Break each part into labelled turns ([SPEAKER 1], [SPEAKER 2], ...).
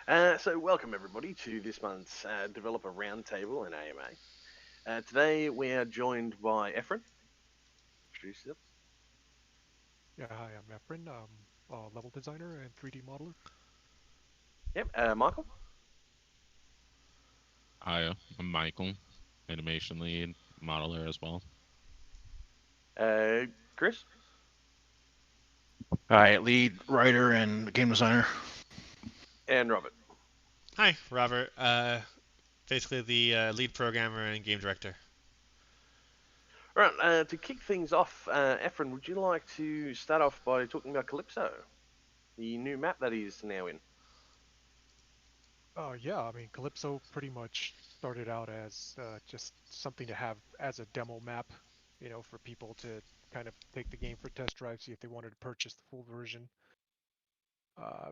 [SPEAKER 1] So welcome everybody to this month's Developer Roundtable in AMA. Today we are joined by Efren. Introduce yourself.
[SPEAKER 2] Yeah, hi, I'm Efren, level designer and 3D modeler.
[SPEAKER 1] Yep. Michael.
[SPEAKER 3] Hi, I'm Michael, animation lead, modeler as well.
[SPEAKER 1] Uh, Chris.
[SPEAKER 4] Hi, lead writer and game designer.
[SPEAKER 1] And Robert.
[SPEAKER 5] Hi, Robert. Basically the lead programmer and game director.
[SPEAKER 1] All right. To kick things off, Efren, would you like to start off by talking about Calypso, the new map that he's now in?
[SPEAKER 2] Yeah, I mean, Calypso pretty much started out as just something to have as a demo map, for people to kind of take the game for test drive, see if they wanted to purchase the full version. Uh,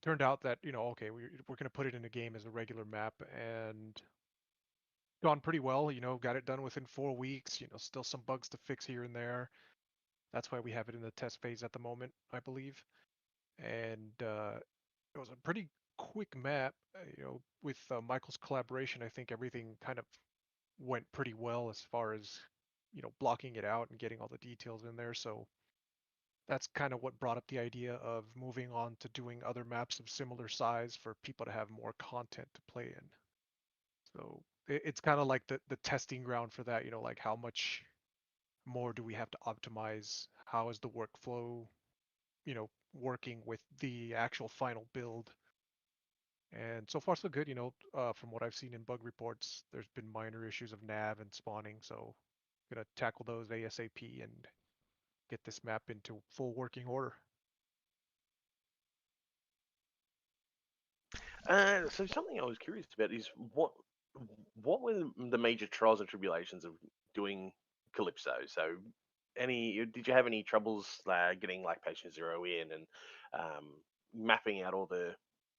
[SPEAKER 2] Turned out that, okay, we're going to put it in a game as a regular map and gone pretty well, got it done within 4 weeks, still some bugs to fix here and there. That's why we have it in the test phase at the moment, I believe. And it was a pretty quick map. With Michael's collaboration, I think everything kind of went pretty well as far as blocking it out and getting all the details in there. So that's kind of what brought up the idea of moving on to doing other maps of similar size for people to have more content to play in. So it's kind of like the testing ground for that. Like how much more do we have to optimize? How is the workflow, working with the actual final build? And so far, so good. From what I've seen in bug reports, there's been minor issues of nav and spawning. So, gonna tackle those ASAP and get this map into full working order.
[SPEAKER 1] So something I was curious about is what were the major trials and tribulations of doing Calypso? So, did you have any troubles getting like patient zero in and mapping out all the,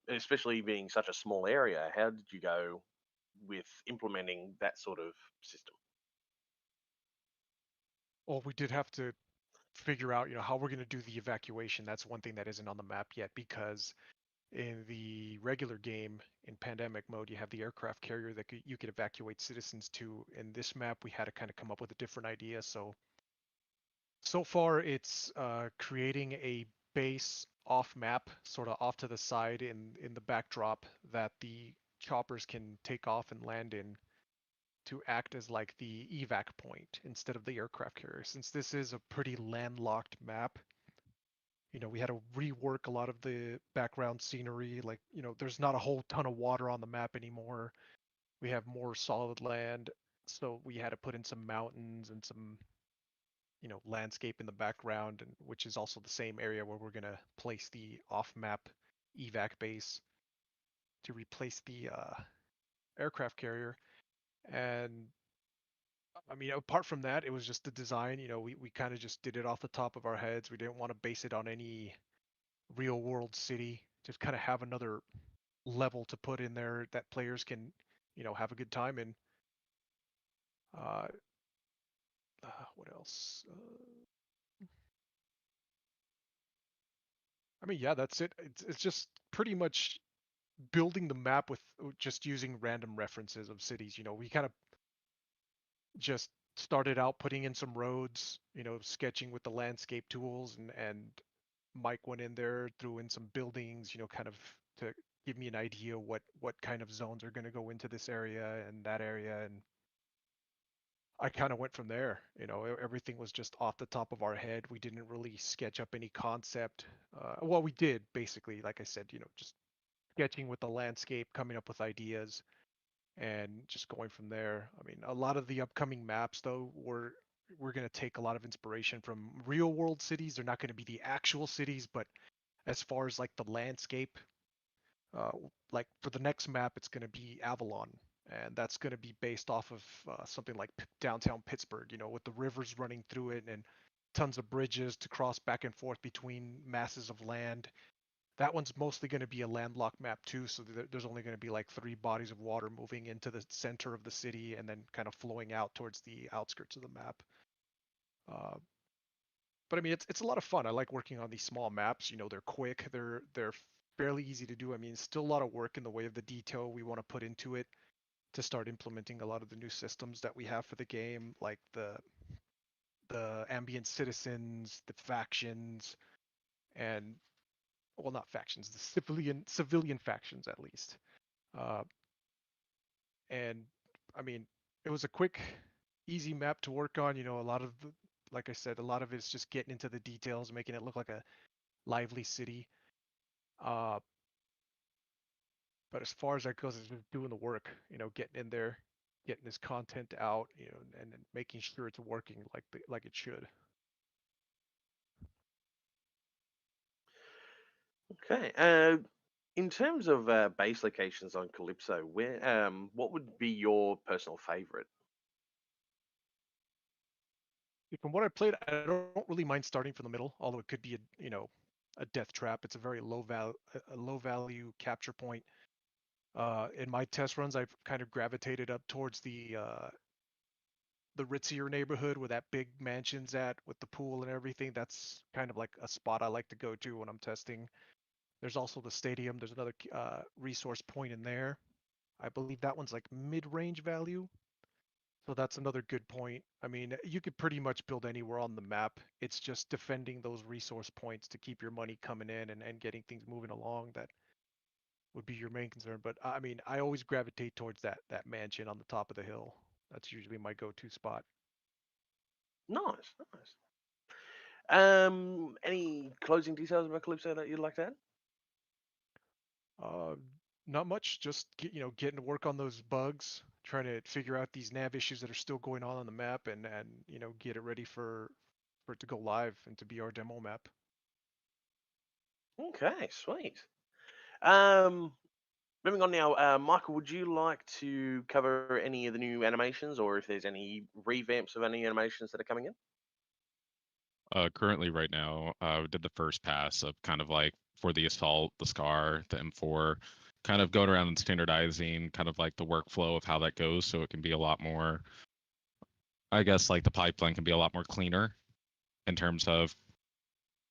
[SPEAKER 1] especially being such a small area? How did you go with implementing that sort of system?
[SPEAKER 2] Well, we did have to figure out, how we're gonna do the evacuation. That's one thing that isn't on the map yet because in the regular game in pandemic mode, you have the aircraft carrier that you could evacuate citizens to. In this map, we had to kind of come up with a different idea. So far, it's creating a base off map, sort of off to the side in the backdrop that the choppers can take off and land in to act as like the evac point instead of the aircraft carrier. Since this is a pretty landlocked map, we had to rework a lot of the background scenery. Like, there's not a whole ton of water on the map anymore. We have more solid land, so we had to put in some mountains and some landscape in the background, and which is also the same area where we're gonna place the off-map evac base to replace the aircraft carrier. And I mean, apart from that, it was just the design. We kind of just did it off the top of our heads. We didn't want to base it on any real world city. Just kind of have another level to put in there that players can, have a good time in. Uh, what else? I mean, yeah, that's it. It's just pretty much building the map with just using random references of cities. We kind of just started out putting in some roads, sketching with the landscape tools, and Mike went in there, threw in some buildings, kind of to give me an idea what kind of zones are going to go into this area and that area. And I kind of went from there. Everything was just off the top of our head. We didn't really sketch up any concept. Well, we did basically, like I said, just sketching with the landscape, coming up with ideas, and just going from there. I mean, a lot of the upcoming maps, though, we're going to take a lot of inspiration from real world cities. They're not going to be the actual cities, but as far as like the landscape, uh, like for the next map, it's going to be Avalon, and that's going to be based off of something like downtown Pittsburgh, with the rivers running through it and tons of bridges to cross back and forth between masses of land. That one's mostly going to be a landlocked map too, so there's only going to be like 3 bodies of water moving into the center of the city and then kind of flowing out towards the outskirts of the map. Uh, but I mean, it's a lot of fun. I like working on these small maps. They're quick, they're fairly easy to do. I mean, it's still a lot of work in the way of the detail we want to put into it to start implementing a lot of the new systems that we have for the game, like the ambient citizens, the factions, and well, not factions, the civilian factions at least. Uh, and I mean, it was a quick, easy map to work on. You know, a lot of the, like I said, a lot of it's just getting into the details, making it look like a lively city. Uh, but as far as that goes, it's just doing the work. You know, getting in there, getting this content out. You know, and making sure it's working like it should.
[SPEAKER 1] Okay. In terms of base locations on Calypso, where what would be your personal favorite?
[SPEAKER 2] From what I played, I don't really mind starting from the middle, although it could be a death trap. It's a very low value capture point. In my test runs, I've kind of gravitated up towards the ritzier neighborhood where that big mansion's at with the pool and everything. That's kind of like a spot I like to go to when I'm testing. There's also the stadium. There's another resource point in there. I believe that one's like mid-range value. So that's another good point. I mean, you could pretty much build anywhere on the map. It's just defending those resource points to keep your money coming in and getting things moving along that would be your main concern. But I mean, I always gravitate towards that mansion on the top of the hill. That's usually my go-to spot.
[SPEAKER 1] Nice, nice. Any closing details about Calypso that you'd like to add?
[SPEAKER 2] Uh, Not much. Just getting to work on those bugs, trying to figure out these nav issues that are still going on the map, and get it ready for it to go live and to be our demo map.
[SPEAKER 1] Okay, sweet. Um, Moving on now, Michael, would you like to cover any of the new animations, or if there's any revamps of any animations that are coming in?
[SPEAKER 3] Currently, right now, we did the first pass of kind of like for the assault, the scar, the M4, kind of going around and standardizing kind of like the workflow of how that goes, so it can be a lot more. I guess like the pipeline can be a lot more cleaner in terms of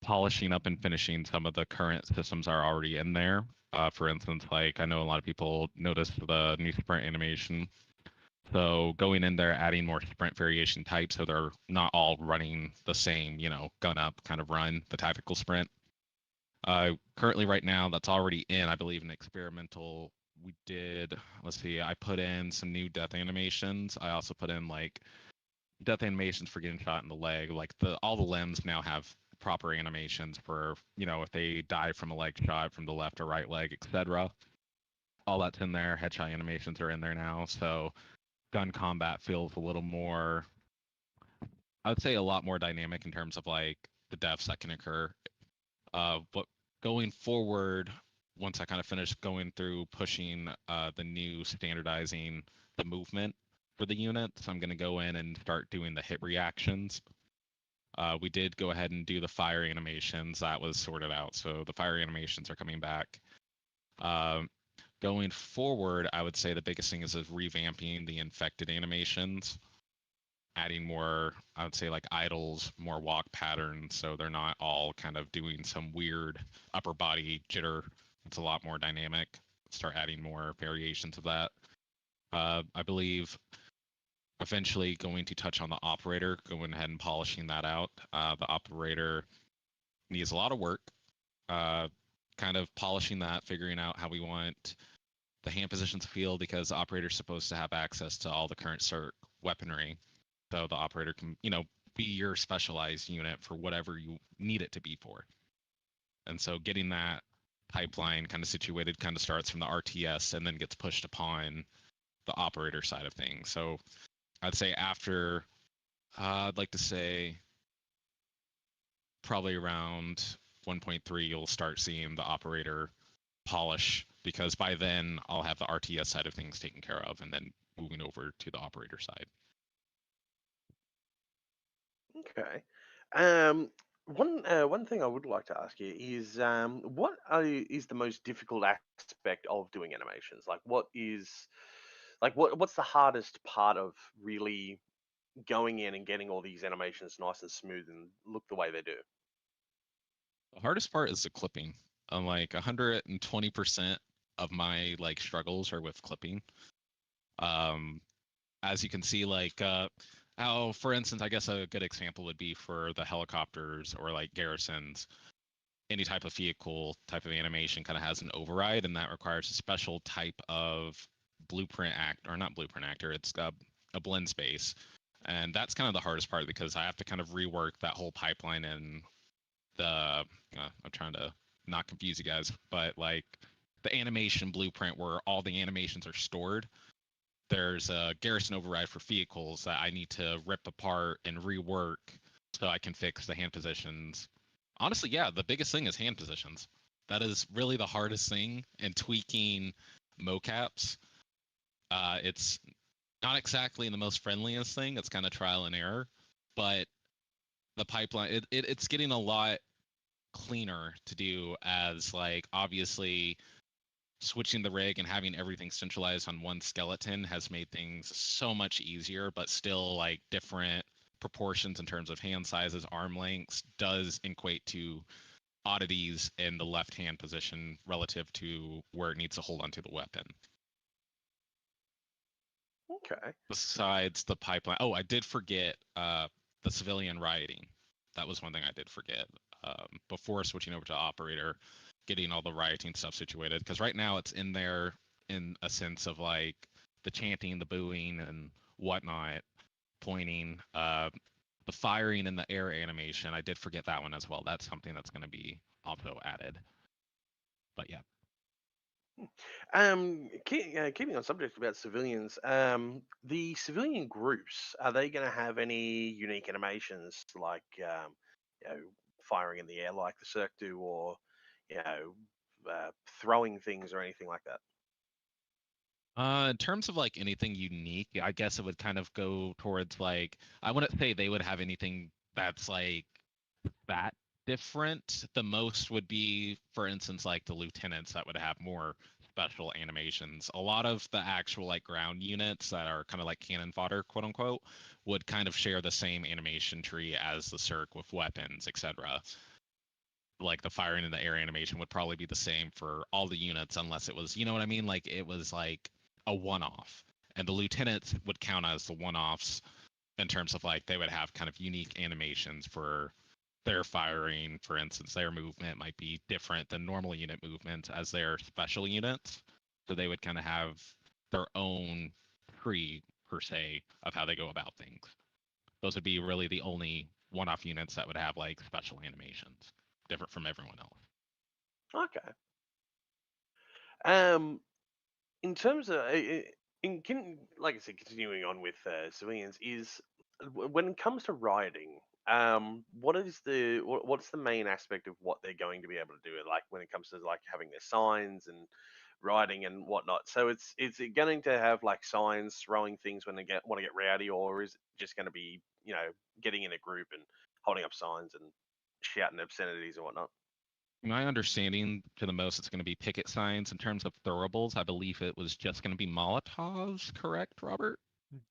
[SPEAKER 3] polishing up and finishing some of the current systems are already in there. For instance, like I know a lot of people noticed the new sprint animation. So going in there, adding more sprint variation types so they're not all running the same, gun up kind of run, the tactical sprint. Currently right now, that's already in, I believe, an experimental. We did, let's see, I put in some new death animations. I also put in like death animations for getting shot in the leg. Like all the limbs now have proper animations for, if they die from a leg shot from the left or right leg, etc. All that's in there. Headshot animations are in there now. So gun combat feels a little more, I would say a lot more dynamic in terms of like the deaths that can occur. But going forward, once I kind of finish going through pushing the new standardizing the movement for the units, I'm going to go in and start doing the hit reactions. We did go ahead and do the fire animations. That was sorted out. So the fire animations are coming back. Going forward, I would say the biggest thing is revamping the infected animations, adding more, I would say like idles, more walk patterns, so they're not all kind of doing some weird upper body jitter. It's a lot more dynamic. Start adding more variations of that. I believe eventually going to touch on the operator, going ahead and polishing that out. The operator needs a lot of work. Kind of polishing that, figuring out how we want the hand positions to feel, because the operator's supposed to have access to all the current CERC weaponry. So the operator can, be your specialized unit for whatever you need it to be for. And so getting that pipeline kind of situated kind of starts from the RTS and then gets pushed upon the operator side of things. So I'd say after, I'd like to say probably around 1.3, you'll start seeing the operator polish, because by then I'll have the RTS side of things taken care of and then moving over to the operator side.
[SPEAKER 1] Okay. One thing I would like to ask you is what is the most difficult aspect of doing animations? Like, what's the hardest part of really going in and getting all these animations nice and smooth and look the way they do?
[SPEAKER 3] The hardest part is the clipping. I'm like 120% of my like struggles are with clipping. As you can see, like how, for instance, I guess a good example would be for the helicopters or like garrisons. Any type of vehicle type of animation kind of has an override, and that requires a special type of blueprint act, or not blueprint actor. It's a blend space, and that's kind of the hardest part because I have to kind of rework that whole pipeline in the. I'm trying to not confuse you guys, but like the animation blueprint where all the animations are stored. There's a garrison override for vehicles that I need to rip apart and rework so I can fix the hand positions. Honestly, yeah, the biggest thing is hand positions. That is really the hardest thing in tweaking mocaps. It's not exactly the most friendliest thing. It's kind of trial and error, but the pipeline, it's getting a lot cleaner to do, as like obviously switching the rig and having everything centralized on one skeleton has made things so much easier, but still like different proportions in terms of hand sizes, arm lengths does equate to oddities in the left hand position relative to where it needs to hold onto the weapon.
[SPEAKER 1] Okay.
[SPEAKER 3] Besides the pipeline, oh, I did forget the civilian rioting. That was one thing I did forget before switching over to operator, getting all the rioting stuff situated. Because right now it's in there in a sense of like the chanting, the booing, and whatnot, pointing. The firing and the air animation, I did forget that one as well. That's something that's going to be also added. But yeah.
[SPEAKER 1] Keeping on subject about civilians, the civilian groups, are they going to have any unique animations like, you know, firing in the air like the CERC do, or you know, throwing things or anything like that?
[SPEAKER 3] In terms of like anything unique, I guess it would kind of go towards like, I wouldn't say they would have anything that's like that different. The most would be, for instance, like the lieutenants that would have more special animations. A lot of the actual like ground units that are kind of like cannon fodder, quote unquote, would kind of share the same animation tree as the CERC with weapons, etc. Like the firing in the air animation would probably be the same for all the units, unless it was, you know what I mean? Like it was like a one-off. And the lieutenants would count as the one-offs in terms of like they would have kind of unique animations for their firing. For instance, their movement might be different than normal unit movement as their special units. So they would kind of have their own tree per se of how they go about things. Those would be really the only one-off units that would have like special animations, different from everyone else.
[SPEAKER 1] Okay. Um, in terms of like I said, continuing on with civilians, is when it comes to rioting, what's the main aspect of what they're going to be able to do? Like when it comes to like having their signs and rioting and whatnot. So it's it going to have like signs, throwing things when they want to get rowdy, or is it just going to be, you know, getting in a group and holding up signs and shouting obscenities and whatnot?
[SPEAKER 3] My understanding to the most, it's going to be picket signs. In terms of throwables, I believe it was just going to be Molotovs, correct, Robert?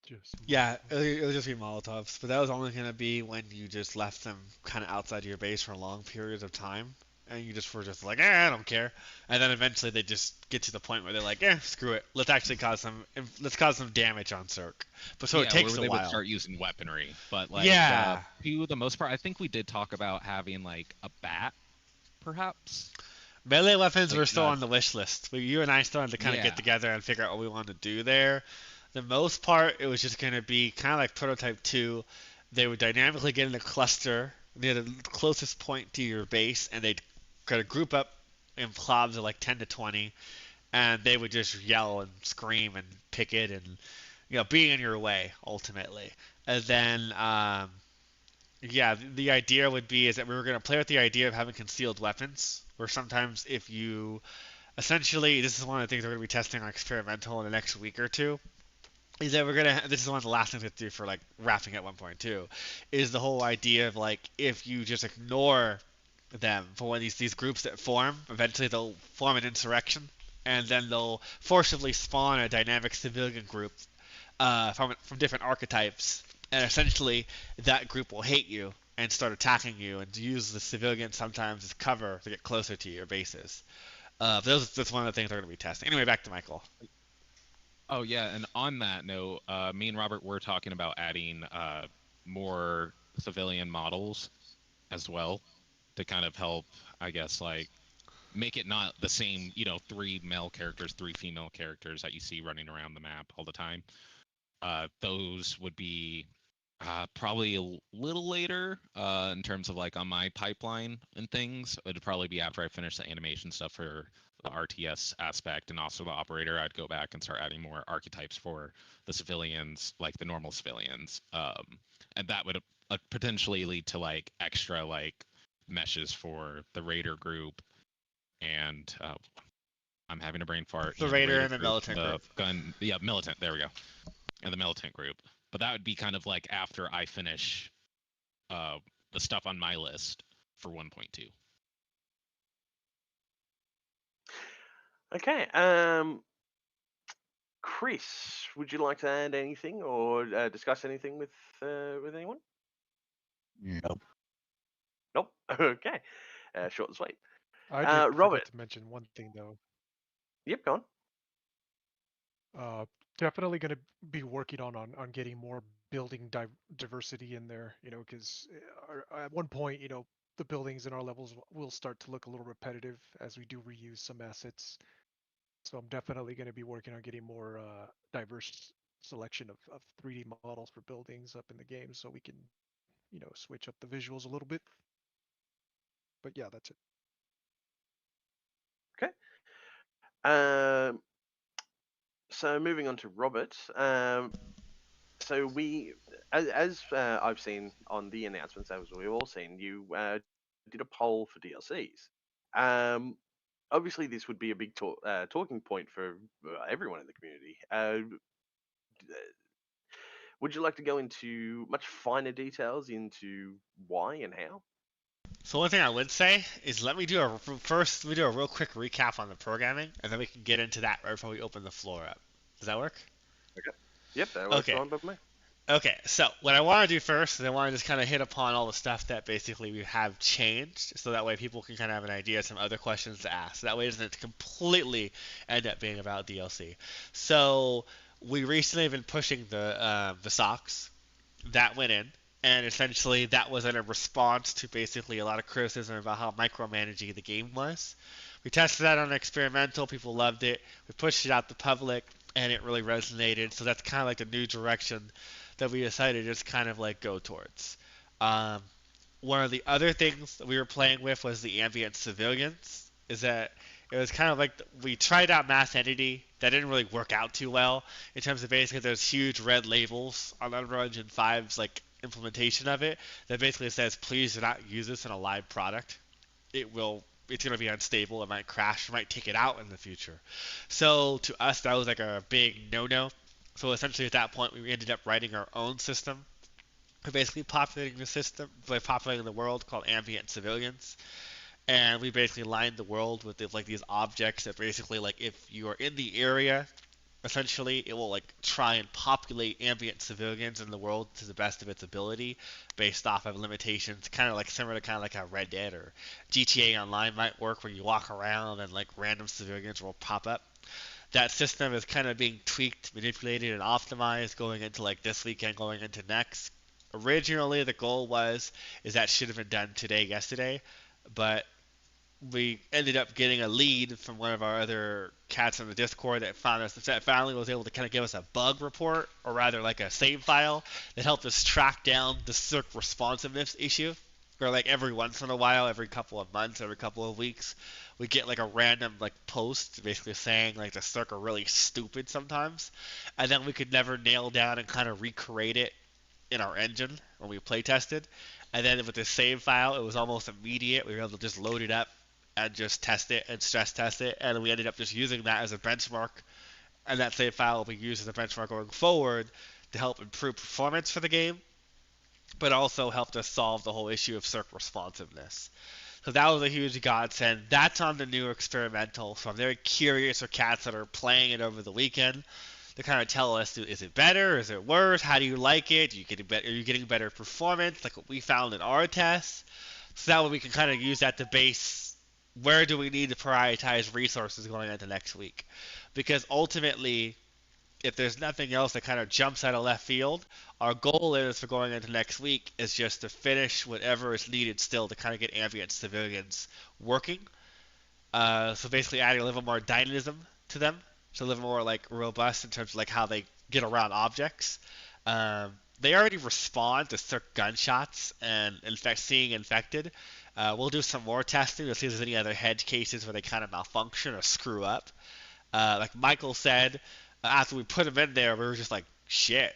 [SPEAKER 2] Just
[SPEAKER 5] Yeah, it'll just be Molotovs, but that was only gonna be when you just left them kind of outside of your base for long periods of time, and you just were just like, I don't care, and then eventually they just get to the point where they're like, screw it, let's cause some damage on CERC. But so it
[SPEAKER 3] Yeah,
[SPEAKER 5] takes
[SPEAKER 3] where
[SPEAKER 5] a
[SPEAKER 3] they would
[SPEAKER 5] while.
[SPEAKER 3] start using weaponry. But like,
[SPEAKER 5] Yeah,
[SPEAKER 3] to the most part, I think we did talk about having like a bat, perhaps.
[SPEAKER 5] melee weapons
[SPEAKER 3] Like,
[SPEAKER 5] were still on the wish list. But you and I still had to kind of
[SPEAKER 3] yeah,
[SPEAKER 5] get together and figure out what we wanted to do there. The most part, it was just gonna be kind of like Prototype 2. They would dynamically get in a cluster near the closest point to your base, and they'd kind of group up in clubs of like 10 to 20, and they would just yell and scream and picket and be in your way ultimately. And then yeah, the idea would be is that we were going to play with the idea of having concealed weapons, where sometimes if you essentially, this is one of the things we're going to be testing on experimental in the next week or two, is that this is one of the last things we have to do for like wrapping at 1.2, is the whole idea of like if you just ignore them for when these groups that form, eventually they'll form an insurrection, and then they'll forcibly spawn a dynamic civilian group from different archetypes, and essentially that group will hate you and start attacking you, and use the civilians sometimes as cover to get closer to your bases. That's one of the things they're going to be testing. Anyway, back to Michael.
[SPEAKER 3] Oh yeah, and on that note, me and Robert were talking about adding more civilian models as well to kind of help, I guess, like make it not the same, 3 male characters, 3 female characters that you see running around the map all the time. Those would be probably a little later in terms of like on my pipeline and things. It'd probably be after I finish the animation stuff for the RTS aspect and also the operator. I'd go back and start adding more archetypes for the civilians, like the normal civilians, and that would potentially lead to like extra like meshes for the raider group and I'm having a brain fart.
[SPEAKER 5] The raider and the militant group.
[SPEAKER 3] Militant. There we go. And the militant group. But that would be kind of like after I finish the stuff on my list for 1.2.
[SPEAKER 1] Okay. Chris, would you like to add anything or discuss anything with anyone?
[SPEAKER 4] Nope.
[SPEAKER 1] Nope. Okay. Short and sweet.
[SPEAKER 2] I did
[SPEAKER 1] Robert.
[SPEAKER 2] forget to mention one thing though.
[SPEAKER 1] Yep, go
[SPEAKER 2] on. Definitely going to be working on getting more building diversity in there, because at one point, the buildings in our levels will start to look a little repetitive as we do reuse some assets. So I'm definitely going to be working on getting more diverse selection of 3D models for buildings up in the game so we can, switch up the visuals a little bit. But yeah, that's it.
[SPEAKER 1] Okay. So moving on to Robert. So we, as I've seen on the announcements, as we've all seen, you did a poll for DLCs. Obviously, this would be a big talking point for everyone in the community. Would you like to go into much finer details into why and how?
[SPEAKER 5] So one thing I would say is let me do a real quick recap on the programming, and then we can get into that right before we open the floor up. Does that work?
[SPEAKER 1] Okay. Yep, that works fine by me.
[SPEAKER 5] Okay, so what I want to do first is I want to just kind of hit upon all the stuff that basically we have changed, so that way people can kind of have an idea of some other questions to ask. So that way it doesn't completely end up being about DLC. So we recently have been pushing the socks. That went in. And essentially, that was in a response to basically a lot of criticism about how micromanaging the game was. We tested that on experimental. People loved it. We pushed it out to public, and it really resonated. So that's kind of like the new direction that we decided to just kind of like go towards. One of the other things that we were playing with was the ambient civilians. Is that it was kind of like we tried out mass entity. That didn't really work out too well in terms of basically those huge red labels on Unreal Engine 5's like implementation of it that basically says please do not use this in a live product. It's going to be unstable, it might crash, it might take it out in the future. So to us that was like a big no-no. So essentially at that point we ended up writing our own system, basically populating the system by populating the world, called ambient civilians. And we basically lined the world with like these objects that basically like if you are in the area, essentially it will like try and populate ambient civilians in the world to the best of its ability based off of limitations, kind of like similar to kind of like how Red Dead or GTA Online might work, where you walk around and like random civilians will pop up. That system is kind of being tweaked, manipulated, and optimized going into like this weekend, going into next. Originally the goal is that should have been done yesterday, but we ended up getting a lead from one of our other cats on the Discord that finally was able to kind of give us a bug report, or rather like a save file that helped us track down the CERC responsiveness issue. Where like every once in a while, every couple of months, every couple of weeks, we get like a random like post basically saying like the CERC are really stupid sometimes, and then we could never nail down and kind of recreate it in our engine when we play tested. And then with the save file, it was almost immediate. We were able to just load it up and just test it and stress test it, and we ended up just using that as a benchmark, and that save file will be used as a benchmark going forward to help improve performance for the game, but also helped us solve the whole issue of CERC responsiveness. So that was a huge godsend. That's on the new experimental, so I'm very curious for cats that are playing it over the weekend to kind of tell us, is it better, is it worse, how do you like it, are you getting better performance, like what we found in our tests, so that way we can kind of use that to base where do we need to prioritize resources going into next week. Because ultimately, if there's nothing else that kind of jumps out of left field, our goal is for going into next week is just to finish whatever is needed still to kind of get ambient civilians working. So basically adding a little more dynamism to them, so a little more like robust in terms of like how they get around objects. They already respond to CERC gunshots and seeing infected. We'll do some more testing to see if there's any other hedge cases where they kind of malfunction or screw up. Like Michael said, after we put him in there, we were just like, shit,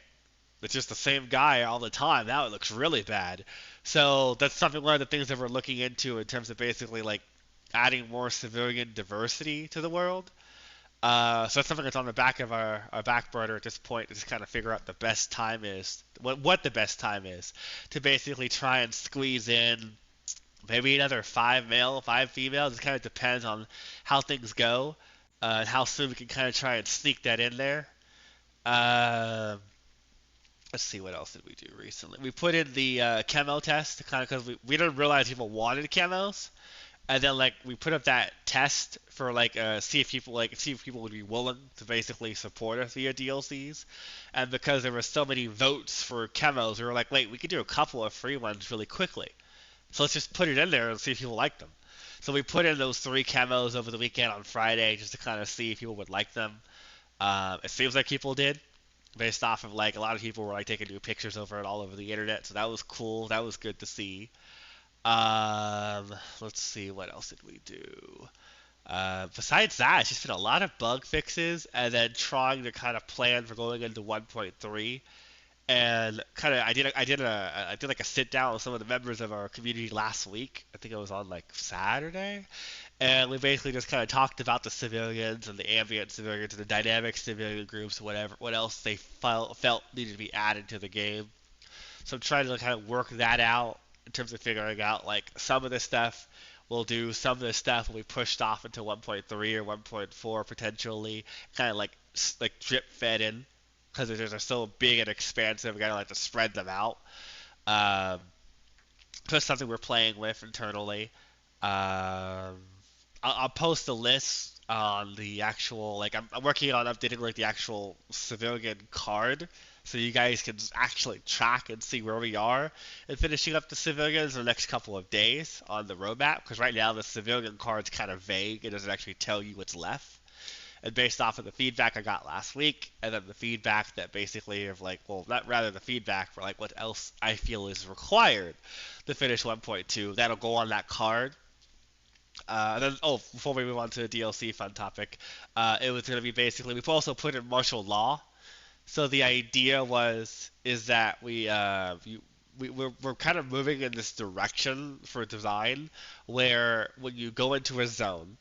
[SPEAKER 5] it's just the same guy all the time. Now it looks really bad. So that's one of the things that we're looking into in terms of basically like adding more civilian diversity to the world. So that's something that's on the back of our back burner at this point, to just kind of figure out the best time is, what the best time is, to basically try and squeeze in maybe another 5 male, 5 female. It kind of depends on how things go. And how soon we can kind of try and sneak that in there. Let's see, what else did we do recently? We put in the camo test, kind of because we didn't realize people wanted camos, and then like we put up that test for like see if people would be willing to basically support us via DLCs, and because there were so many votes for camos, we were like, wait, we could do a couple of free ones really quickly, so let's just put it in there and see if people like them. So we put in those 3 camos over the weekend on Friday just to kind of see if people would like them. It seems like people did, based off of like a lot of people were like taking new pictures over it all over the internet. So that was cool. That was good to see. Let's see, what else did we do? Besides that, it's just been a lot of bug fixes and then trying to kind of plan for going into 1.3. And kind of, I did like a sit down with some of the members of our community last week. I think it was on like Saturday, and we basically just kind of talked about the civilians and the ambient civilians and the dynamic civilian groups, what else they felt needed to be added to the game. So I'm trying to kind of work that out in terms of figuring out like some of this stuff we'll do, some of this stuff will be pushed off into 1.3 or 1.4 potentially, kind of like drip fed in. Because they're so big and expansive, we gotta like to spread them out. So that's something we're playing with internally. I'll post a list on the actual, like I'm working on updating like the actual civilian card, so you guys can actually track and see where we are and finishing up the civilians in the next couple of days on the roadmap. Because right now the civilian card's kind of vague; it doesn't actually tell you what's left. And based off of the feedback I got last week, and then the feedback that basically of like, well, not rather the feedback for like what else I feel is required to finish 1.2, that'll go on that card. And then, before we move on to the DLC fun topic, it was going to be basically, we've also put in martial law. So the idea is that we're kind of moving in this direction for design, where when you go into a zone,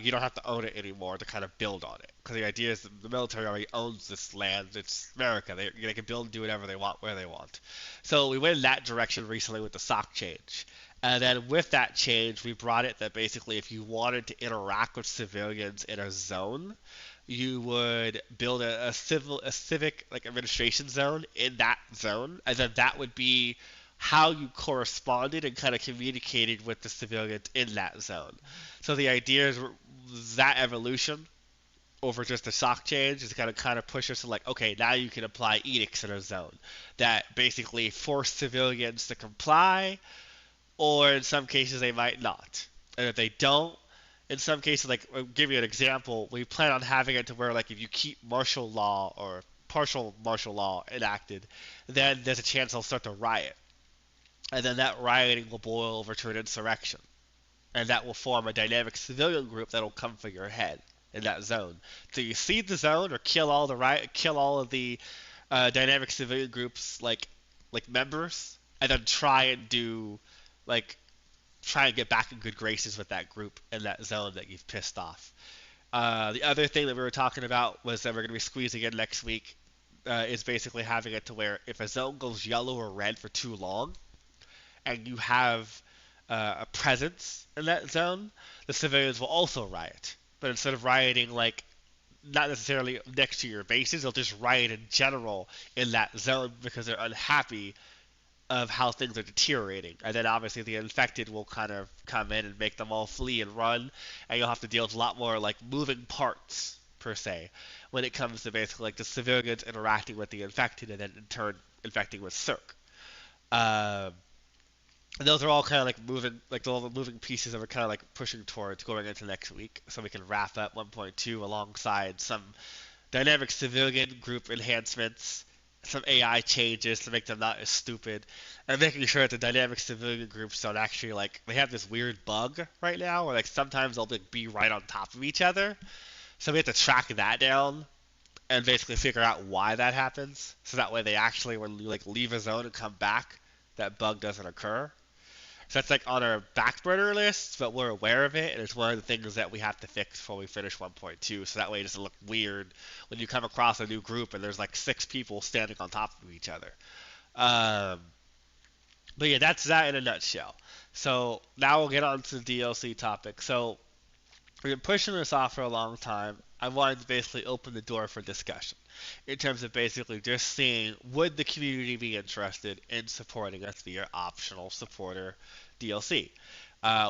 [SPEAKER 5] you don't have to own it anymore to kind of build on it. Because the idea is that the military already owns this land. It's America. They can build and do whatever they want, where they want. So we went in that direction recently with the SOC change. And then with that change, we brought it that basically if you wanted to interact with civilians in a zone, you would build a civic like administration zone in that zone. And then that would be how you corresponded and kind of communicated with the civilians in that zone. So the idea is that evolution over just the SOC change is going to kind of push us to like, okay, now you can apply edicts in a zone that basically force civilians to comply, or in some cases they might not. And if they don't, in some cases, like I'll give you an example, we plan on having it to where like if you keep martial law or partial martial law enacted, then there's a chance they'll start to riot. And then that rioting will boil over to an insurrection. And that will form a dynamic civilian group that will come for your head in that zone. So you cede the zone or kill all of the dynamic civilian groups like members, and then try and get back in good graces with that group in that zone that you've pissed off. The other thing that we were talking about was that we're going to be squeezing in next week is basically having it to where if a zone goes yellow or red for too long, and you have a presence in that zone, the civilians will also riot. But instead of rioting like not necessarily next to your bases. They'll just riot in general in that zone because they're unhappy of how things are deteriorating. And then obviously the infected will kind of come in and make them all flee and run, and you'll have to deal with a lot more like moving parts per se when it comes to basically like the civilians interacting with the infected and then in turn infecting with CERC. And those are all kind of like all the moving pieces that we're kind of like pushing towards going into next week, so we can wrap up 1.2 alongside some dynamic civilian group enhancements, some AI changes to make them not as stupid, and making sure that the dynamic civilian groups don't actually like, they have this weird bug right now where like sometimes they'll like, be right on top of each other. So we have to track that down and basically figure out why that happens. So that way they actually, when you like leave a zone and come back, that bug doesn't occur. So that's like on our back burner list, but we're aware of it, and it's one of the things that we have to fix before we finish 1.2, so that way it doesn't look weird when you come across a new group and there's like 6 people standing on top of each other. But yeah, that's that in a nutshell. So now we'll get on to the DLC topic. So we've been pushing this off for a long time. I wanted to basically open the door for discussion in terms of basically just seeing, would the community be interested in supporting us via optional supporter DLC?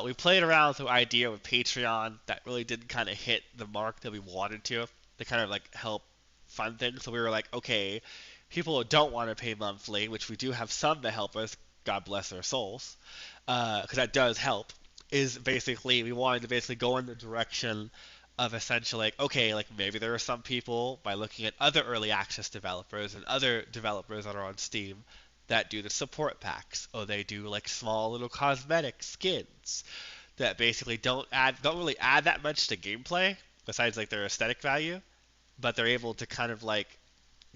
[SPEAKER 5] We played around with the idea with Patreon that really didn't kind of hit the mark that we wanted to kind of like help fund things. So we were like, okay, people who don't want to pay monthly, which we do have some that help us, God bless their souls, because that does help, is basically we wanted to basically go in the direction of essentially like, okay, like maybe there are some people, by looking at other early access developers and other developers that are on Steam, that do the support packs, or they do like small little cosmetic skins that basically don't really add that much to gameplay besides like their aesthetic value, but they're able to kind of like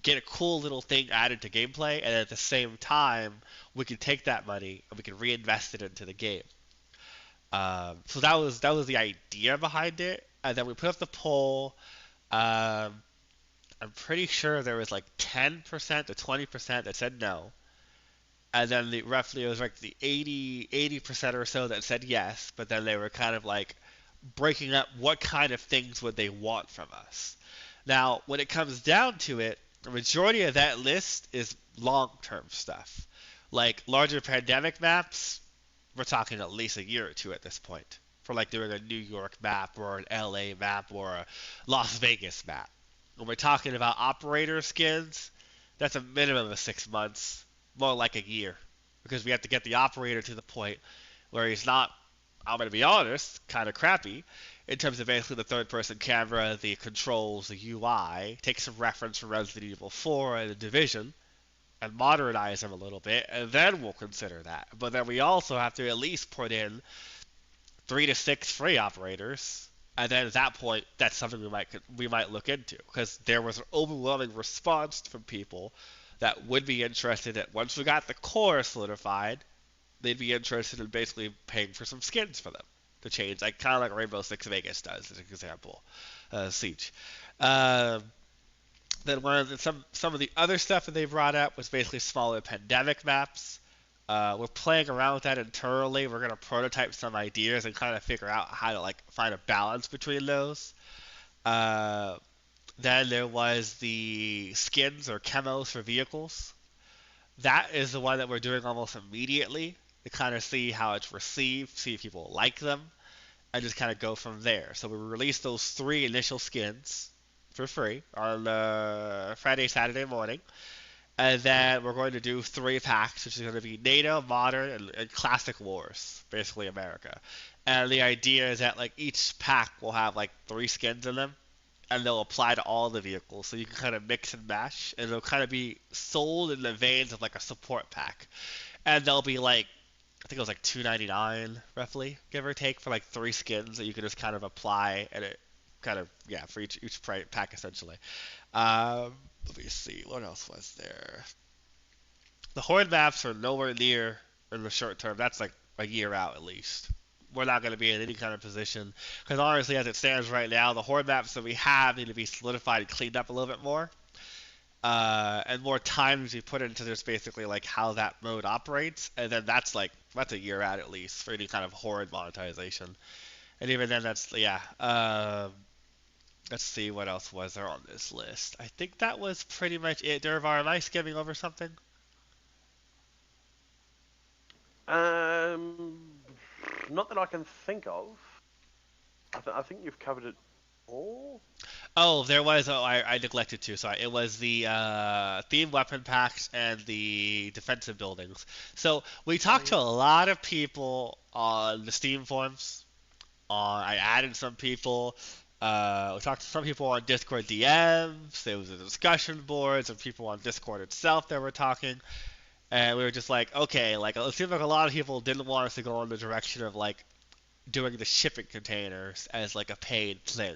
[SPEAKER 5] get a cool little thing added to gameplay, and at the same time we can take that money and we can reinvest it into the game. So that was the idea behind it, and then we put up the poll. I'm pretty sure there was like 10% to 20% that said no, and then roughly it was like the 80% or so that said yes, but then they were kind of like breaking up what kind of things would they want from us. Now, when it comes down to it, the majority of that list is long-term stuff, like larger pandemic maps. We're talking at least a year or two at this point for like doing a New York map or an LA map or a Las Vegas map. When we're talking about operator skins, that's a minimum of 6 months, more like a year, because we have to get the operator to the point where he's not, I'm going to be honest, kind of crappy in terms of basically the third-person camera, the controls, the UI, take some reference from Resident Evil 4 and The Division, and modernize them a little bit, and then we'll consider that. But then we also have to at least put in 3 to 6 free operators, and then at that point, that's something we might look into, because there was an overwhelming response from people that would be interested that once we got the core solidified, they'd be interested in basically paying for some skins for them to change, like kind of like Rainbow Six Vegas does, as an example, Siege. Then some of the other stuff that they brought up was basically smaller pandemic maps. We're playing around with that internally. We're going to prototype some ideas and kind of figure out how to like find a balance between those. Then there was the skins or camos for vehicles. That is the one that we're doing almost immediately to kind of see how it's received, see if people like them, and just kind of go from there. So we released those 3 initial skins for free on Friday, Saturday morning. And then we're going to do 3 packs, which is going to be NATO, Modern, and Classic Wars, basically America. And the idea is that like each pack will have like 3 skins in them, and they'll apply to all the vehicles. So you can kind of mix and match, and they'll kind of be sold in the veins of like a support pack. And they'll be like, I think it was like $2.99 roughly, give or take, for like 3 skins that you can just kind of apply, and it kind of, yeah, for each pack essentially. Let me see, what else was there? The Horde maps are nowhere near in the short term. That's like a year out at least. We're not going to be in any kind of position, because honestly, as it stands right now, the Horde maps that we have need to be solidified and cleaned up a little bit more. And more time to be put into this, basically like how that mode operates, and then that's a year out at least for any kind of Horde monetization. And even then, that's, yeah. Let's see what else was there on this list. I think that was pretty much it. Durvar, am I skimming over something?
[SPEAKER 1] Not that I can think of. I think you've covered it all.
[SPEAKER 5] Oh, there was. Oh, I neglected to. Sorry, it was the themed weapon packs and the defensive buildings. So we talked to a lot of people on the Steam forums. I added some people. We talked to some people on Discord DMs. There was a discussion boards of people on Discord itself that were talking, and we were just like, okay, like it seemed like a lot of people didn't want us to go in the direction of like doing the shipping containers as like a paid thing.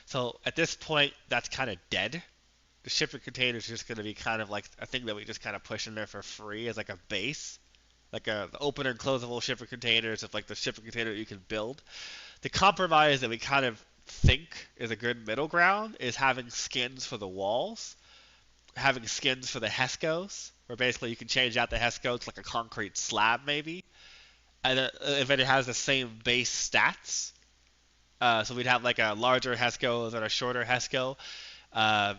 [SPEAKER 5] So at this point, that's kind of dead. The shipping container is just going to be kind of like a thing that we just kind of push in there for free as like a base, like the open and closable shipping containers of like the shipping container you can build. The compromise that we kind of think is a good middle ground is having skins for the walls, having skins for the Hescos, where basically you can change out the Hesco to like a concrete slab maybe, and if it has the same base stats. So we'd have like a larger Hesco and a shorter Hesco. Uh,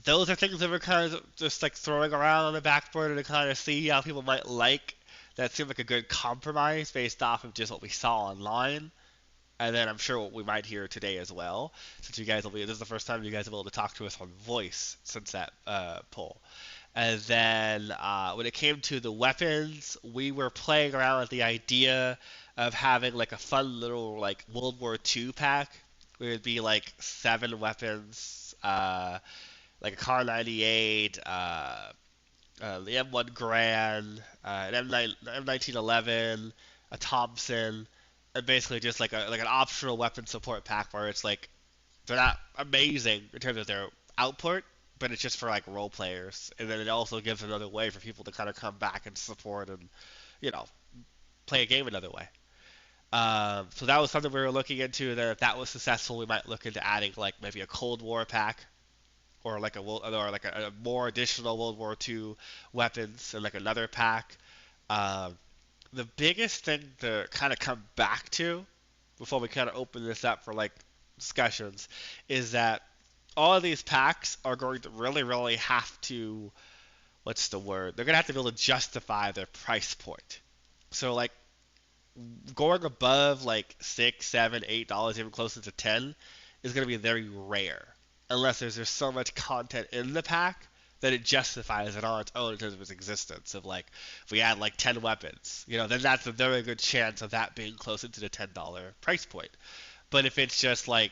[SPEAKER 5] those are things that we're kind of just like throwing around on the backboard to kind of see how people might like. That seemed like a good compromise based off of just what we saw online. And then I'm sure what we might hear today as well, since you guys will be, this is the first time you guys will be able to talk to us on voice since that poll. And then when it came to the weapons, we were playing around with the idea of having like a fun little like World War II pack, where it'd be like 7 weapons, like a Car 98, the M1 Garand, an M1911, a Thompson, and basically just like an optional weapon support pack where it's like they're not amazing in terms of their output, but it's just for like role players, and then it also gives another way for people to kind of come back and support and play a game another way. So that was something we were looking into. That if that was successful, we might look into adding like maybe a Cold War pack, or like a more additional World War II weapons and like another pack. The biggest thing to kind of come back to before we kind of open this up for like discussions is that all of these packs are going to really have to, what's the word? They're going to have to be able to justify their price point. So like going above like $6, $7, $8, even closer to 10 is going to be very rare unless there's just so much content in the pack that it justifies it on its own in terms of its existence. Of like, if we add like 10 weapons, then that's a very good chance of that being closer to the $10 price point. But if it's just like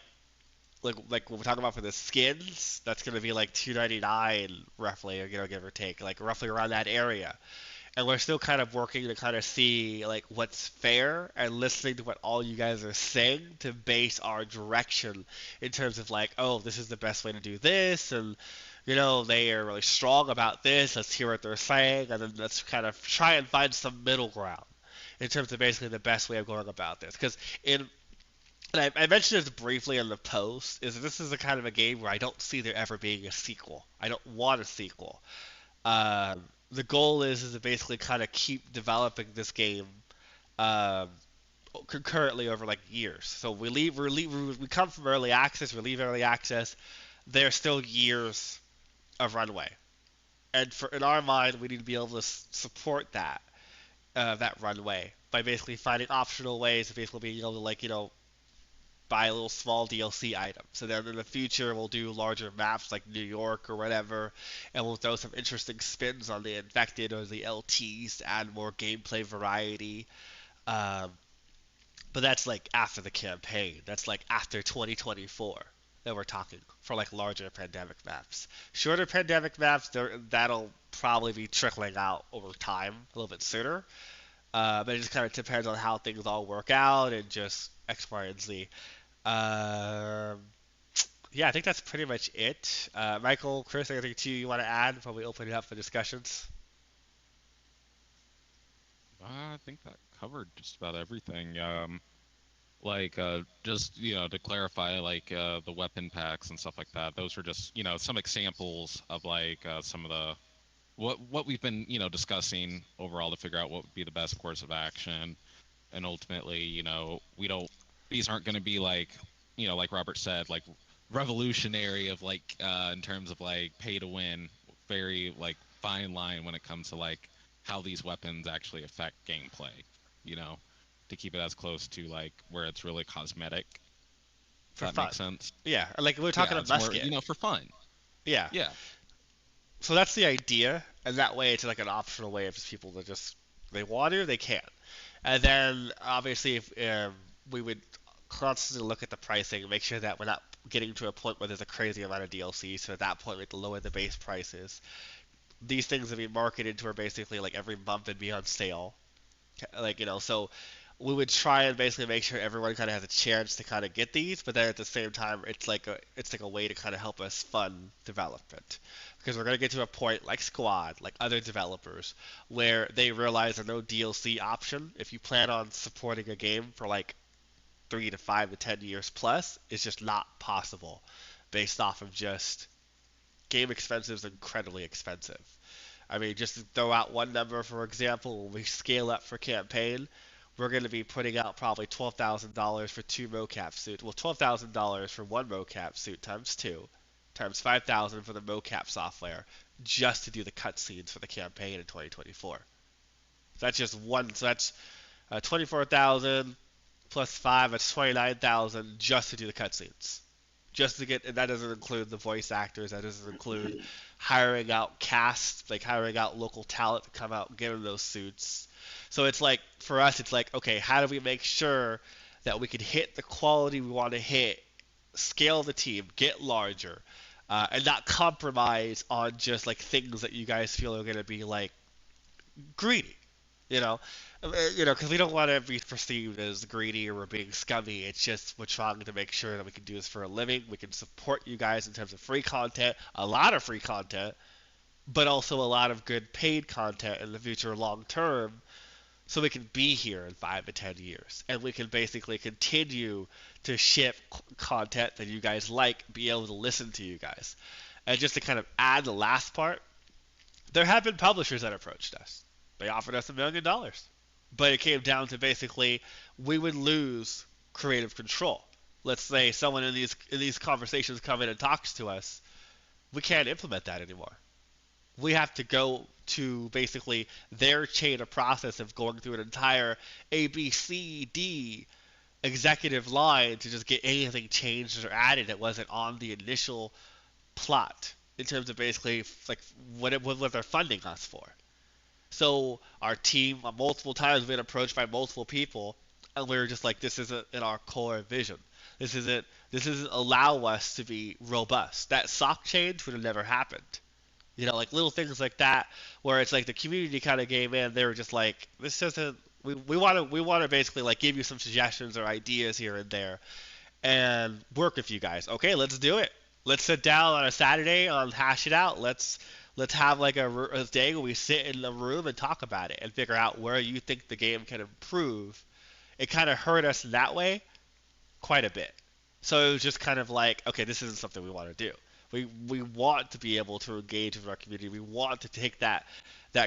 [SPEAKER 5] what we're talking about for the skins, that's going to be like $2.99 roughly, give or take, like roughly around that area. And we're still kind of working to kind of see like what's fair and listening to what all you guys are saying to base our direction in terms of like, oh, this is the best way to do this, and they are really strong about this. Let's hear what they're saying, and then let's kind of try and find some middle ground in terms of basically the best way of going about this. Because I mentioned this briefly in the post, is this is the kind of a game where I don't see there ever being a sequel. I don't want a sequel. The goal is to basically kind of keep developing this game concurrently over like years. So we come from early access, we leave early access. There's still years of runway, and in our mind, we need to be able to support that runway by basically finding optional ways of basically being able to buy a little small DLC item. So then in the future, we'll do larger maps like New York or whatever, and we'll throw some interesting spins on the Infected or the LTs to add more gameplay variety. But that's like after the campaign. That's like after 2024 that we're talking for like larger pandemic maps. Shorter pandemic maps, that'll probably be trickling out over time a little bit sooner. But it just kind of depends on how things all work out and just X, Y, and Z. Yeah, I think that's pretty much it. Michael, Chris, anything you want to add before we open it up for discussions?
[SPEAKER 3] I think that covered just about everything. Just to clarify, the weapon packs and stuff like that. Those are just some examples of some of the what we've been discussing overall to figure out what would be the best course of action, and ultimately we don't. These aren't going to be like Robert said, like revolutionary of like in terms of like pay to win, very like fine line when it comes to like how these weapons actually affect gameplay, you know, to keep it as close to like where it's really cosmetic. If
[SPEAKER 5] For
[SPEAKER 3] that
[SPEAKER 5] fun.
[SPEAKER 3] makes sense.
[SPEAKER 5] Yeah, like we're talking
[SPEAKER 3] Yeah,
[SPEAKER 5] a
[SPEAKER 3] it's more,
[SPEAKER 5] musket.
[SPEAKER 3] you know, for fun.
[SPEAKER 5] Yeah.
[SPEAKER 3] Yeah.
[SPEAKER 5] So that's the idea, and that way it's like an optional way of just people that just they want to, they can. And then obviously if, we would constantly look at the pricing and make sure that we're not getting to a point where there's a crazy amount of DLC. So at that point we have to lower the base prices. These things would be marketed to where basically like every month it'd be on sale. Like, you know, so we would try and basically make sure everyone kind of has a chance to kind of get these, but then at the same time it's like a way to kind of help us fund development, because we're going to get to a point like Squad, like other developers, where they realize there's no DLC option. If you plan on supporting a game for like 3 to 5 to 10 years plus, it's just not possible based off of just game expenses is incredibly expensive. I mean, just to throw out one number, for example, when we scale up for campaign, we're going to be putting out probably $12,000 for 2 mocap suits. Well, $12,000 for 1 mocap suit times 2, times 5,000 for the mocap software, just to do the cutscenes for the campaign in 2024. So that's just one. So that's 24,000 plus 5. That's 29,000 just to do the cutscenes. Just to get, and that doesn't include the voice actors. That doesn't include hiring out cast, like hiring out local talent to come out and get in those suits. So it's like, for us, it's like, okay, how do we make sure that we can hit the quality we want to hit, scale the team, get larger, and not compromise on just like things that you guys feel are going to be like greedy, you know? Because we don't want to be perceived as greedy or we're being scummy. It's just we're trying to make sure that we can do this for a living. We can support you guys in terms of free content, a lot of free content, but also a lot of good paid content in the future long term, so we can be here in 5 to 10 years. And we can basically continue to ship content that you guys like, be able to listen to you guys. And just to kind of add the last part, there have been publishers that approached us. They offered us $1 million. But it came down to basically we would lose creative control. Let's say someone in these conversations come in and talks to us, we can't implement that anymore. We have to go to basically their chain of process of going through an entire A, B, C, D executive line to just get anything changed or added that wasn't on the initial plot in terms of basically like what they're funding us for. So our team, multiple times, been approached by multiple people, and we were just like, this isn't in our core vision. This isn't allow us to be robust. That sock change would have never happened. You know, like little things like that, where it's like the community kind of came in. They were just like, this isn't. We want to basically like give you some suggestions or ideas here and there, and work with you guys. Okay, let's do it. Let's sit down on a Saturday and hash it out. Let's have like a day where we sit in the room and talk about it and figure out where you think the game can improve. It kind of hurt us in that way quite a bit. So it was just kind of like, okay, this isn't something we want to do. We want to be able to engage with our community. We want to take that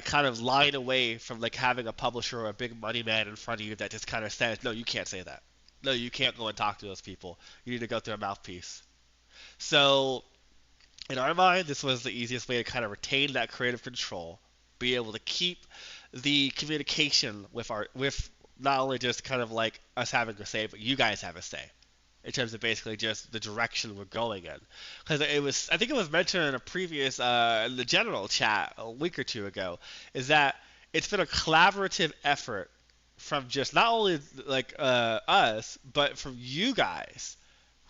[SPEAKER 5] kind of line away from like having a publisher or a big money man in front of you that just kind of says, no, you can't say that. No, you can't go and talk to those people. You need to go through a mouthpiece. So in our mind, this was the easiest way to kind of retain that creative control, be able to keep the communication with not only just kind of like us having a say, but you guys have a say in terms of basically just the direction we're going in. Because I think it was mentioned in a previous, in the general chat a week or two ago, is that it's been a collaborative effort from just not only like us, but from you guys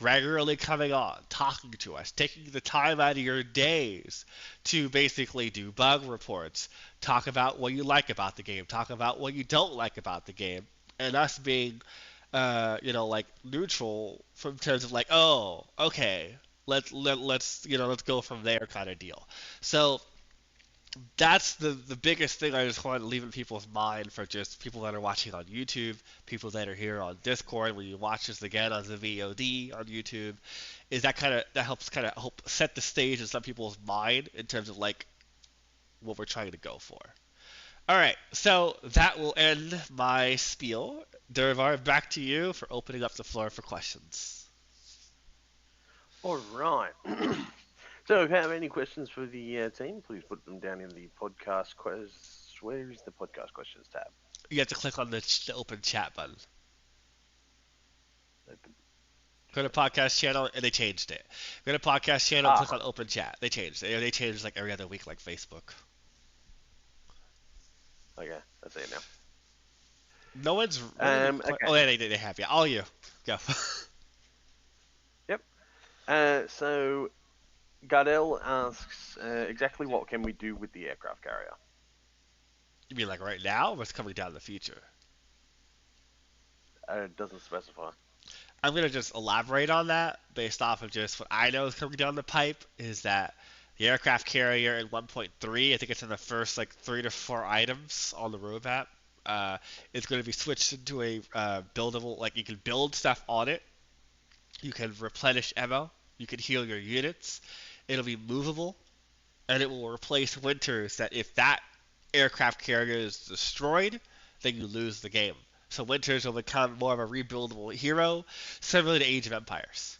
[SPEAKER 5] regularly coming on, talking to us, taking the time out of your days to basically do bug reports, talk about what you like about the game, talk about what you don't like about the game, and us being, like neutral from terms of like, oh, okay, let's go from there kind of deal. So that's the biggest thing I just want to leave in people's mind for just people that are watching on YouTube, people that are here on Discord, when you watch this again on the VOD on YouTube, is that helps help set the stage in some people's mind in terms of like what we're trying to go for. All right, so that will end my spiel. Derivar, back to you for opening up the floor for questions.
[SPEAKER 1] All right. So if you have any questions for the team, please put them down in the podcast quiz. Where is the podcast questions tab?
[SPEAKER 5] You have to click on the open chat button. Go to podcast channel, and they changed it. Go to podcast channel, click on open chat. They changed it. They changed like every other week, like Facebook.
[SPEAKER 1] Okay, that's it now.
[SPEAKER 5] No one's really
[SPEAKER 1] okay.
[SPEAKER 5] Oh, yeah, they have. Yeah, all you. Go.
[SPEAKER 1] Yep. So Gardell asks, exactly what can we do with the aircraft carrier?
[SPEAKER 5] You mean like right now, or what's coming down in the future?
[SPEAKER 1] It doesn't specify.
[SPEAKER 5] I'm going to just elaborate on that based off of just what I know is coming down the pipe, is that the aircraft carrier in 1.3, I think it's in the first like 3 to 4 items on the roadmap, is going to be switched into a buildable, like you can build stuff on it, you can replenish ammo, you can heal your units, it'll be movable, and it will replace Winters, that if that aircraft carrier is destroyed, then you lose the game. So Winters will become more of a rebuildable hero, similar to Age of Empires,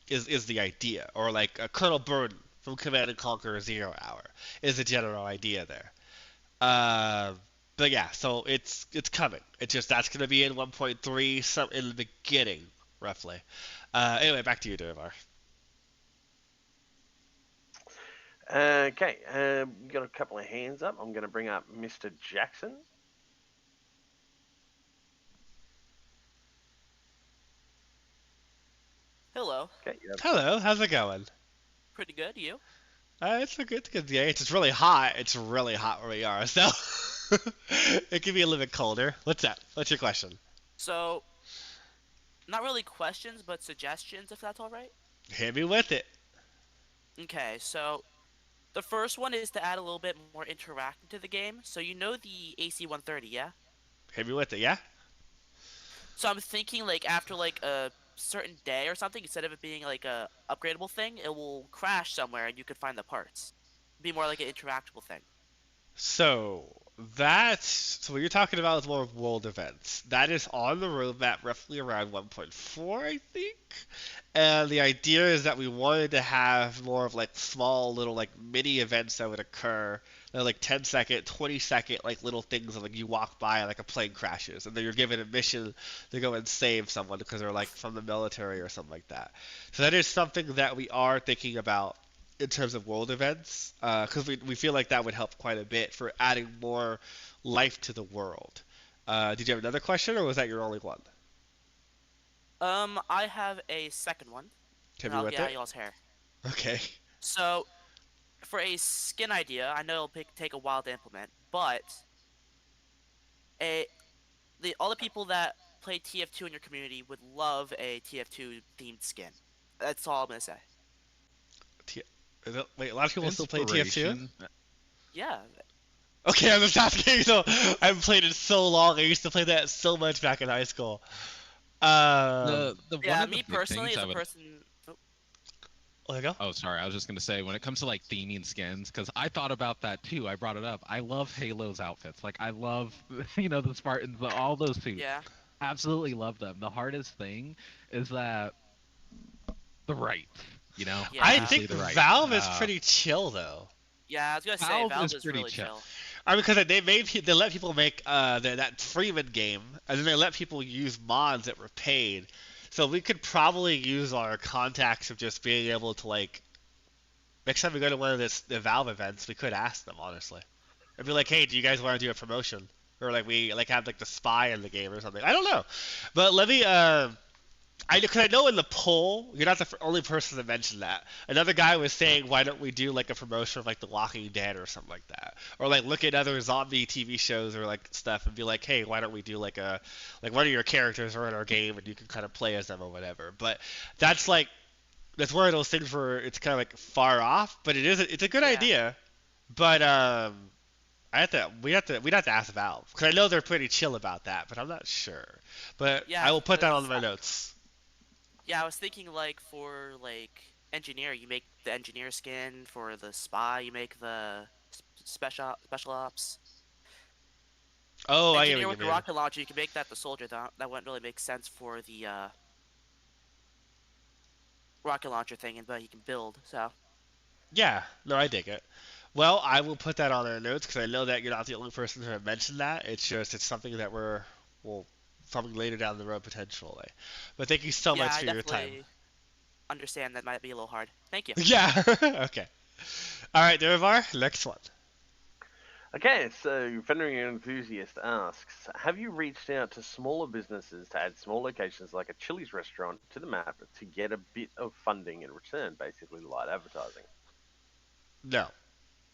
[SPEAKER 5] is the idea. Or like Colonel Burden from Command & Conquer 0 Hour is the general idea there. But yeah, so it's coming. It's just that's going to be in 1.3, some in the beginning, roughly. Anyway, back to you, Durvar.
[SPEAKER 1] Okay, we got a couple of hands up. I'm going to bring up Mr. Jackson.
[SPEAKER 6] Hello.
[SPEAKER 1] Okay. Yep.
[SPEAKER 5] Hello, how's it going?
[SPEAKER 6] Pretty good. You?
[SPEAKER 5] It's a good day. It's really hot. It's really hot where we are, so it can be a little bit colder. What's that? What's your question?
[SPEAKER 6] So, not really questions, but suggestions, if that's all right.
[SPEAKER 5] Hit me with it.
[SPEAKER 6] Okay, so the first one is to add a little bit more interacting to the game. So you know the AC-130, yeah?
[SPEAKER 5] Hit me with it, yeah?
[SPEAKER 6] So I'm thinking like after like a certain day or something, instead of it being like a upgradable thing, it will crash somewhere and you could find the parts. Be more like an interactable thing.
[SPEAKER 5] So what you're talking about is more of world events. That is on the roadmap roughly around 1.4, I think. And the idea is that we wanted to have more of like small little like mini events that would occur. They're like 10-second, 20-second like little things that like you walk by and like a plane crashes and then you're given a mission to go and save someone because they're like from the military or something like that. So that is something that we are thinking about in terms of world events, because we feel like that would help quite a bit for adding more life to the world. Did you have another question, or was that your only one?
[SPEAKER 6] I have a second one.
[SPEAKER 5] Hit
[SPEAKER 6] And
[SPEAKER 5] me
[SPEAKER 6] I'll
[SPEAKER 5] with
[SPEAKER 6] get out
[SPEAKER 5] it.
[SPEAKER 6] y'all's hair.
[SPEAKER 5] Okay.
[SPEAKER 6] So, for a skin idea, I know it'll take a while to implement, but all the people that play TF2 in your community would love a TF2 themed skin. That's all I'm gonna say.
[SPEAKER 5] Wait, a lot of people still play TF2?
[SPEAKER 3] Inspiration.
[SPEAKER 6] Yeah.
[SPEAKER 5] Okay, I'm just asking. So I haven't played it so long. I used to play that so much back in high school.
[SPEAKER 3] The one
[SPEAKER 6] Yeah,
[SPEAKER 3] of the
[SPEAKER 6] me
[SPEAKER 3] big
[SPEAKER 6] personally,
[SPEAKER 3] things
[SPEAKER 6] as
[SPEAKER 3] I
[SPEAKER 6] a
[SPEAKER 3] would.
[SPEAKER 6] person.
[SPEAKER 5] Oh, there you go.
[SPEAKER 3] Oh, sorry. I was just gonna say when it comes to like theming skins, because I thought about that too. I brought it up. I love Halo's outfits. Like I love, the Spartans, all those suits.
[SPEAKER 6] Yeah.
[SPEAKER 3] Absolutely love them. The hardest thing is that the rights.
[SPEAKER 6] Yeah.
[SPEAKER 5] I
[SPEAKER 3] Obviously
[SPEAKER 5] think
[SPEAKER 3] the rights.
[SPEAKER 5] Valve is pretty chill though.
[SPEAKER 6] Yeah, I was gonna say
[SPEAKER 3] Valve
[SPEAKER 6] Valve
[SPEAKER 3] is
[SPEAKER 6] is
[SPEAKER 3] pretty
[SPEAKER 6] really
[SPEAKER 3] chill.
[SPEAKER 6] chill.
[SPEAKER 5] I mean, because they let people make that Freeman game, and then they let people use mods that were paid. So we could probably use our contacts of just being able to like. Next time we go to one of the Valve events, we could ask them honestly. I'd be like, hey, do you guys want to do a promotion? Or like we like have like the spy in the game or something. I don't know, but let me. Because I know in the poll, you're not the only person to mention that. Another guy was saying, why don't we do like a promotion of like The Walking Dead or something like that, or like look at other zombie TV shows or like stuff and be like, hey, why don't we do like one of your characters are in our game and you can kind of play as them or whatever. But that's one of those things where it's kind of like far off, but it's a good idea. But we'd have to ask Valve because I know they're pretty chill about that, but I'm not sure. But
[SPEAKER 6] Yeah,
[SPEAKER 5] I will put that on
[SPEAKER 6] 'cause
[SPEAKER 5] my notes.
[SPEAKER 6] Yeah, I was thinking like for like engineer, you make the engineer skin. For the spy, you make the special ops.
[SPEAKER 5] Oh, I get
[SPEAKER 6] Engineer
[SPEAKER 5] what
[SPEAKER 6] with
[SPEAKER 5] you
[SPEAKER 6] the
[SPEAKER 5] mean.
[SPEAKER 6] rocket launcher, you can make that the soldier. That wouldn't really make sense for the rocket launcher thing, but he can build. So
[SPEAKER 5] Yeah, no, I dig it. Well, I will put that on our notes because I know that you're not the only person to have mentioned that. It's something that we'll probably later down the road potentially. But thank you so
[SPEAKER 6] yeah,
[SPEAKER 5] much
[SPEAKER 6] I
[SPEAKER 5] for your time.
[SPEAKER 6] definitely understand that might be a little hard. Thank you.
[SPEAKER 5] Yeah. Okay. All right, Derivar, next one.
[SPEAKER 1] Okay, so Fendering Enthusiast asks, have you reached out to smaller businesses to add small locations like a Chili's restaurant to the map to get a bit of funding in return, basically light advertising?
[SPEAKER 5] No.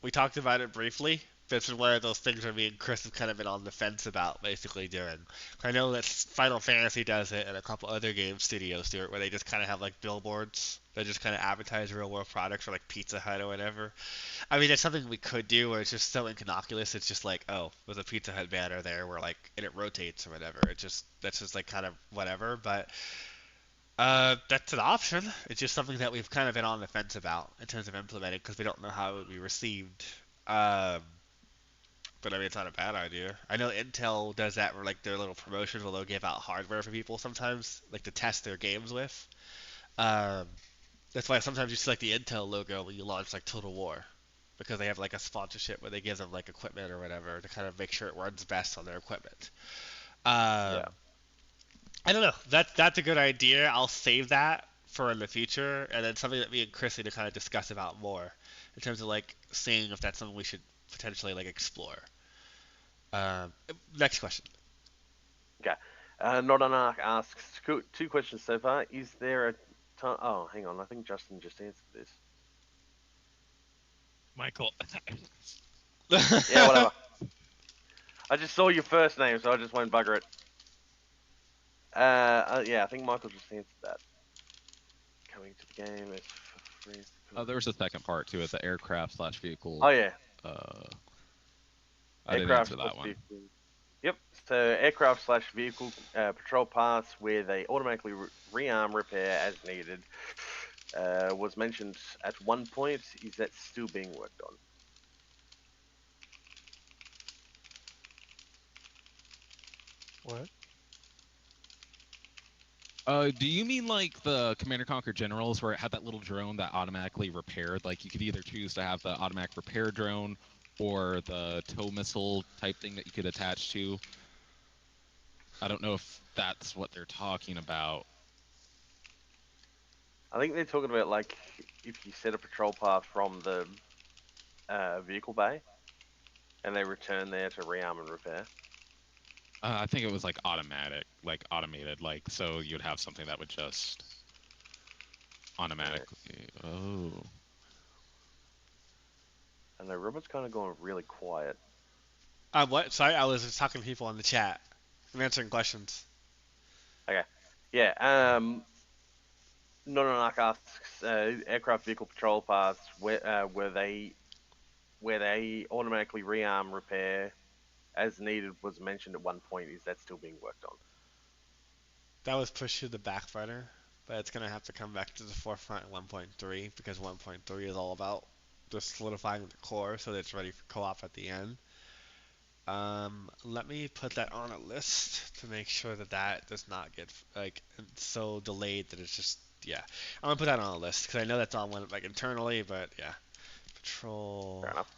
[SPEAKER 5] We talked about it briefly. This is one of those things where me and Chris have kind of been on the fence about basically doing. I know that Final Fantasy does it and a couple other game studios do it where they just kind of have like billboards that just kind of advertise real world products or like Pizza Hut or whatever. I mean, it's something we could do where it's just so innocuous. It's just like, oh, there's a Pizza Hut banner there where like, and it rotates or whatever. That's just like kind of whatever. But that's an option. It's just something that we've kind of been on the fence about in terms of implementing because we don't know how it would be received. Um, but I mean, it's not a bad idea. I know Intel does that where like their little promotions where they'll give out hardware for people sometimes, like to test their games with. Um, that's why sometimes you see like the Intel logo when you launch like Total War, because they have like a sponsorship where they give them like equipment or whatever to kind of make sure it runs best on their equipment.
[SPEAKER 1] Yeah.
[SPEAKER 5] I don't know. That's a good idea. I'll save that for in the future, and then something that me and Chris need to kind of discuss about more in terms of like seeing if that's something we should potentially like explore. Next question.
[SPEAKER 1] Okay. Not an Arc asks two questions so far. Is there a time? Oh, hang on. I think Justin just answered this.
[SPEAKER 3] Michael.
[SPEAKER 1] Yeah, whatever. I just saw your first name, so I just won't bugger it. Yeah, I think Michael just answered that. Coming to the game is for free.
[SPEAKER 3] There was a second part to it, the aircraft/vehicle.
[SPEAKER 1] Oh yeah.
[SPEAKER 3] I didn't answer that one.
[SPEAKER 1] Vehicle. Yep. So aircraft/vehicle patrol paths where they automatically rearm repair as needed was mentioned at one point. Is that still being worked on?
[SPEAKER 2] What?
[SPEAKER 3] Do you mean like the Commander Conquer Generals where it had that little drone that automatically repaired? Like you could either choose to have the automatic repair drone or the tow missile type thing that you could attach to. I don't know if that's what they're talking about.
[SPEAKER 1] I think they're talking about like if you set a patrol path from the vehicle bay and they return there to rearm and repair.
[SPEAKER 3] I think it was like automated, like so you'd have something that would just automatically. Oh.
[SPEAKER 1] And the robot's kind of going really quiet.
[SPEAKER 5] What? Sorry, I was just talking to people in the chat. I'm answering questions.
[SPEAKER 1] Okay. Yeah. Nononak asks aircraft vehicle patrol paths where they automatically rearm repair as needed was mentioned at one point. Is that still being worked on?
[SPEAKER 5] That was pushed to the back burner, but it's gonna have to come back to the forefront in 1.3 because 1.3 is all about just solidifying the core so that it's ready for co-op at the end. Let me put that on a list to make sure that that does not get like so delayed that it's just yeah. I'm gonna put that on a list because I know that's on one like internally, but yeah. Patrol.
[SPEAKER 1] Fair enough.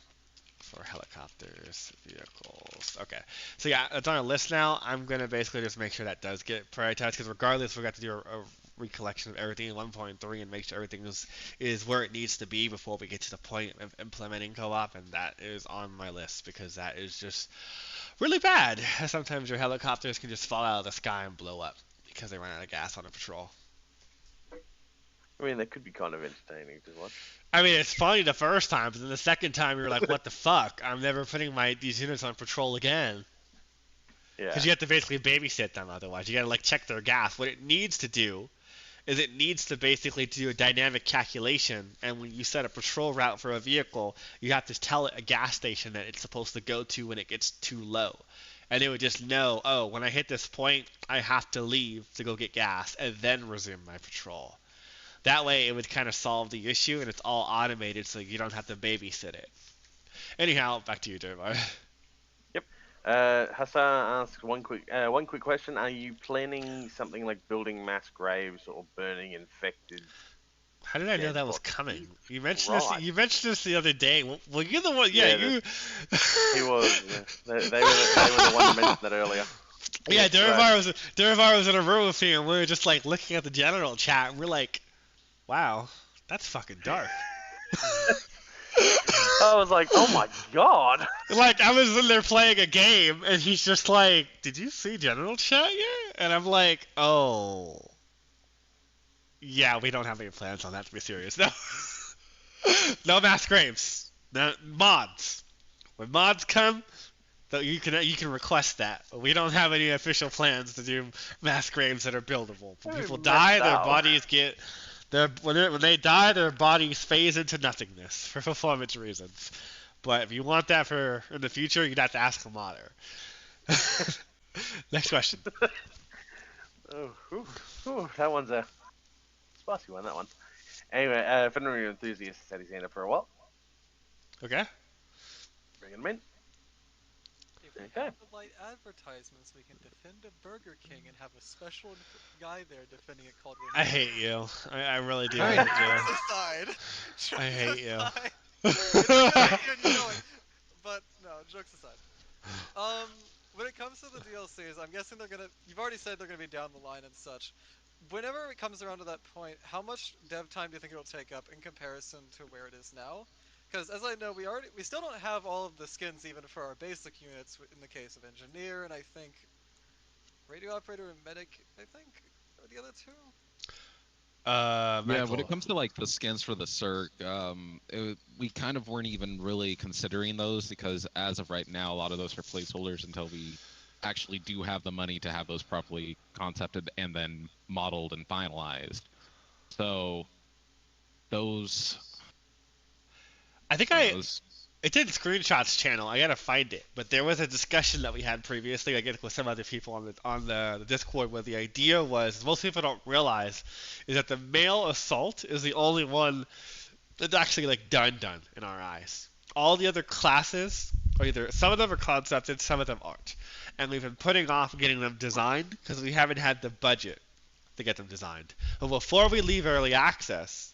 [SPEAKER 5] For helicopters, vehicles. Okay. So yeah, it's on our list now. I'm going to basically just make sure that does get prioritized because regardless, we got to do a recollection of everything in 1.3 and make sure everything is where it needs to be before we get to the point of implementing co-op, and that is on my list because that is just really bad. Sometimes your helicopters can just fall out of the sky and blow up because they run out of gas on a patrol.
[SPEAKER 1] I mean, that could be kind of entertaining to watch.
[SPEAKER 5] I mean, it's funny the first time, but then the second time you're like, what the fuck? I'm never putting these units on patrol again.
[SPEAKER 1] Yeah.
[SPEAKER 5] Because you have to basically babysit them otherwise. You gotta like check their gas. What it needs to do is it needs to basically do a dynamic calculation, and when you set a patrol route for a vehicle, you have to tell it a gas station that it's supposed to go to when it gets too low. And it would just know, oh, when I hit this point, I have to leave to go get gas and then resume my patrol. That way, it would kind of solve the issue, and it's all automated, so you don't have to babysit it. Anyhow, back to you, Dermar.
[SPEAKER 1] Yep. Hassan asks one quick question: are you planning something like building mass graves or burning infected
[SPEAKER 5] How did I know
[SPEAKER 1] Yeah,
[SPEAKER 5] that was
[SPEAKER 1] but
[SPEAKER 5] coming? You mentioned this.
[SPEAKER 1] right.
[SPEAKER 5] You mentioned this the other day. Well, you're the one. Yeah,
[SPEAKER 1] Yeah,
[SPEAKER 5] you.
[SPEAKER 1] He was. Yeah. They were the one that mentioned that earlier.
[SPEAKER 5] Yeah,
[SPEAKER 1] Right.
[SPEAKER 5] Derivar was in a room with me, and we were just like looking at the general chat, and we're like, "Wow, that's fucking dark."
[SPEAKER 1] I was like, oh my god.
[SPEAKER 5] Like I was in there playing a game, and he's just like, "Did you see general chat yet?" And I'm like, "Oh, yeah, we don't have any plans on that. To be serious, no, no mass graves, no mods. When mods come, so you can request that. But we don't have any official plans to do mass graves that are buildable. When people die, their bodies get when they die, their bodies phase into nothingness for performance reasons. But if you want that for in the future, you'd have to ask a modder. Next question.
[SPEAKER 1] That one's a spicy one. That one. Anyway, veterinary enthusiast said he's in it for a while.
[SPEAKER 5] Okay.
[SPEAKER 1] Bringing him in.
[SPEAKER 7] If we
[SPEAKER 1] Okay.
[SPEAKER 7] have the light advertisements, we can defend a Burger King and have a special guy there defending it called
[SPEAKER 5] I hate you. I really do.
[SPEAKER 3] Alright.
[SPEAKER 5] hate you.
[SPEAKER 7] Jokes aside.
[SPEAKER 5] I hate you.
[SPEAKER 7] It's a good idea, you know it. But no, jokes aside. When it comes to the DLCs, I'm guessing you've already said they're gonna be down the line and such. Whenever it comes around to that point, how much dev time do you think it'll take up in comparison to where it is now? Because as I know, we still don't have all of the skins even for our basic units in the case of engineer, and I think radio operator and medic, I think, are the other two.
[SPEAKER 3] Yeah, when
[SPEAKER 5] Michael.
[SPEAKER 3] it comes to like the skins for the CERC, we kind of weren't even really considering those because as of right now, a lot of those are placeholders until we actually do have the money to have those properly concepted and then modeled and finalized. So those.
[SPEAKER 5] I think
[SPEAKER 3] those
[SPEAKER 5] it's in Screenshots channel. I gotta find it. But there was a discussion that we had previously, I guess with some other people on the Discord, where the idea was, most people don't realize, is that the male assault is the only one that's actually like done in our eyes. All the other classes are either, some of them are concepted, some of them aren't. And we've been putting off getting them designed because we haven't had the budget to get them designed. But before we leave early access,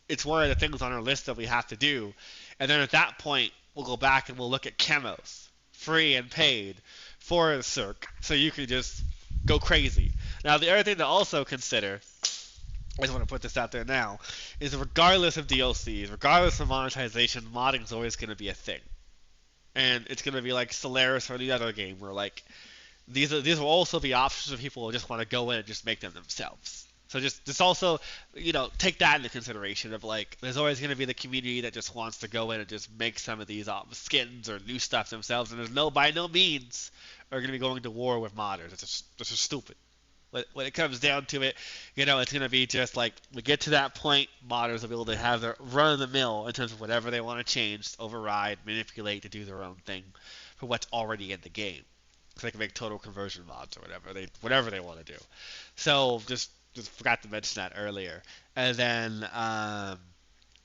[SPEAKER 5] it's one of the things on our list that we have to do. And then at that point, we'll go back and we'll look at chemos, free and paid, for the CERC, so you can just go crazy. Now, the other thing to also consider, I just want to put this out there now, is regardless of DLCs, regardless of monetization, modding is always going to be a thing. And it's going to be like Solaris or any other game, where like these will also be options for people who just want to go in and just make them themselves. So just also, take that into consideration of like, there's always going to be the community that just wants to go in and just make some of these skins or new stuff themselves, and there's by no means are going to be going to war with modders. It's just stupid. When it comes down to it, it's going to be just like, we get to that point, modders will be able to have their run-of-the-mill in terms of whatever they want to change, override, manipulate to do their own thing for what's already in the game. So they can make total conversion mods or whatever they want to do. So just forgot to mention that earlier. And then,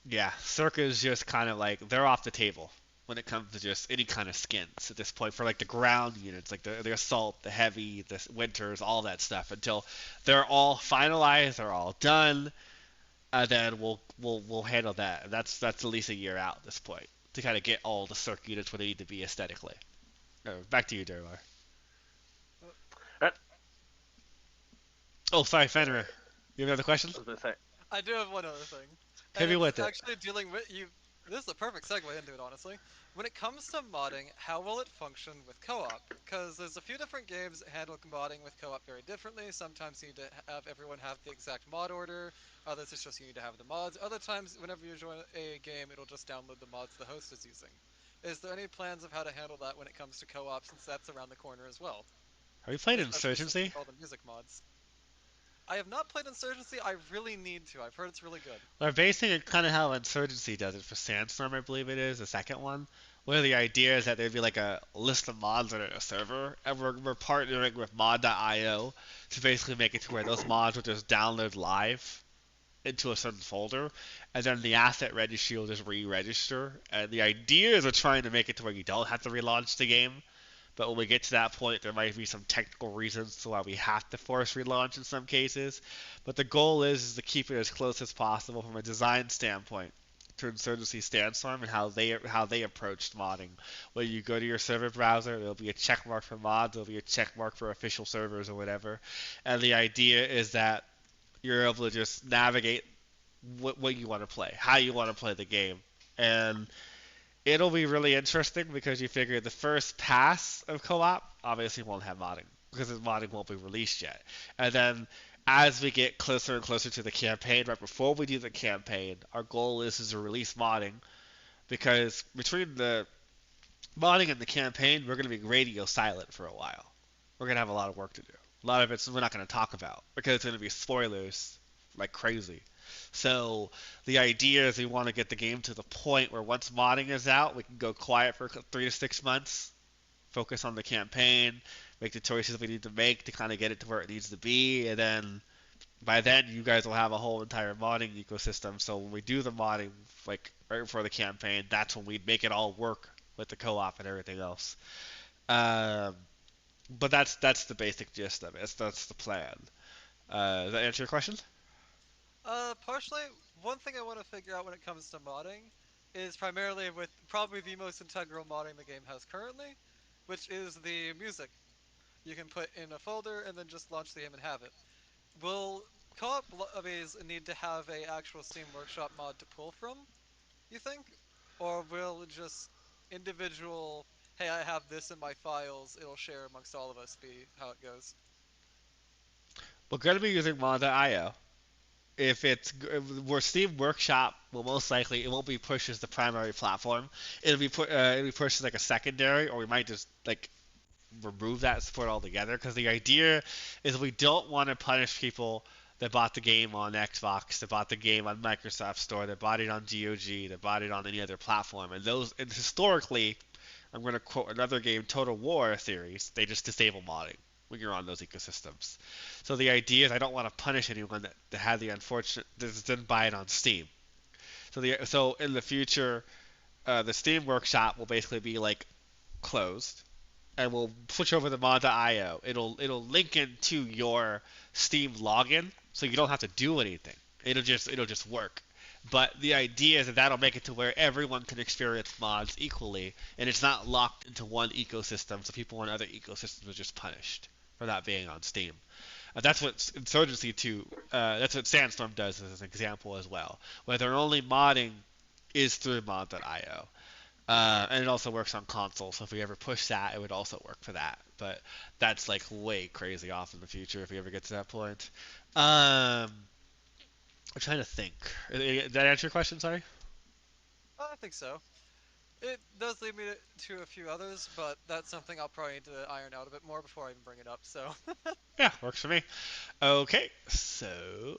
[SPEAKER 5] CERC is just kind of like, they're off the table when it comes to just any kind of skins at this point for like the ground units, like the assault, the heavy, the winters, all that stuff, until they're all finalized, they're all done. Then we'll handle that. And that's at least a year out at this point to kind of get all the CERC units where they need to be aesthetically. Back to you, Derwar. Oh, sorry, Fenrir. You have another question?
[SPEAKER 1] I was gonna say.
[SPEAKER 7] I do have one other thing.
[SPEAKER 5] Hit me with it.
[SPEAKER 7] Actually, dealing with you. This is a perfect segue into it, honestly. When it comes to modding, how will it function with co-op? Because there's a few different games that handle modding with co-op very differently. Sometimes you need to have everyone have the exact mod order. Others it's just you need to have the mods. Other times, whenever you join a game, it'll just download the mods the host is using. Is there any plans of how to handle that when it comes to co-op, since that's around the corner as well?
[SPEAKER 5] Have you played
[SPEAKER 7] Especially since
[SPEAKER 5] Insurgency?
[SPEAKER 7] it's all the music mods. I have not played Insurgency. I really need to. I've heard it's really good.
[SPEAKER 5] We're basing it kind of how Insurgency does it for Sandstorm, I believe it is, the second one. Where the idea is that there'd be like a list of mods on a server, and we're partnering with mod.io to basically make it to where those mods will just download live into a certain folder, and then the asset registry will just re-register. And the idea is we're trying to make it to where you don't have to relaunch the game, But when we get to that point, there might be some technical reasons to why we have to force relaunch in some cases. But the goal is to keep it as close as possible from a design standpoint to Insurgency Sandstorm and how they approached modding. When you go to your server browser, there'll be a check mark for mods, there'll be a check mark for official servers or whatever. And the idea is that you're able to just navigate what you want to play, how you want to play the game. And it'll be really interesting because you figure the first pass of co-op obviously won't have modding because the modding won't be released yet. And then as we get closer and closer to the campaign, right before we do the campaign, our goal is to release modding because between the modding and the campaign, we're going to be radio silent for a while. We're going to have a lot of work to do. A lot of it's we're not going to talk about because it's going to be spoilers like crazy. So the idea is we want to get the game to the point where once modding is out, we can go quiet for 3 to 6 months, focus on the campaign, make the choices we need to make to kind of get it to where it needs to be, and then by then you guys will have a whole entire modding ecosystem. So when we do the modding, like right before the campaign, that's when we make it all work with the co-op and everything else. But that's the basic gist of it. That's the plan. Does that answer your question?
[SPEAKER 7] Partially, one thing I want to figure out when it comes to modding is primarily with probably the most integral modding the game has currently, which is the music. You can put in a folder and then just launch the game and have it. Will co-op lobbies need to have a actual Steam Workshop mod to pull from, you think? Or will just individual, hey, I have this in my files, it'll share amongst all of us, be how it goes?
[SPEAKER 5] We're going to be using mod.io. If where Steam Workshop will most likely it won't be pushed as the primary platform. It'll be pushed as like a secondary, or we might just like remove that support altogether. Because the idea is we don't want to punish people that bought the game on Xbox, that bought the game on Microsoft Store, that bought it on GOG, that bought it on any other platform. And historically, I'm going to quote another game, Total War series. They just disable modding when you're on those ecosystems. So the idea is I don't want to punish anyone that had the unfortunate that didn't buy it on Steam. So in the future, the Steam Workshop will basically be like closed, and we'll switch over to mod.io. It'll link into your Steam login, so you don't have to do anything. It'll just work. But the idea is that that'll make it to where everyone can experience mods equally, and it's not locked into one ecosystem, so people in other ecosystems are just punished for not being on Steam. That's what Insurgency 2, that's what Sandstorm does as an example as well, where their only modding is through mod.io. And it also works on console, so if we ever push that, it would also work for that. But that's like way crazy off in the future if we ever get to that point. I'm trying to think. Did that answer your question? Sorry?
[SPEAKER 7] I think so. It does lead me to a few others, but that's something I'll probably need to iron out a bit more before I even bring it up, so.
[SPEAKER 5] Yeah, works for me. Okay, so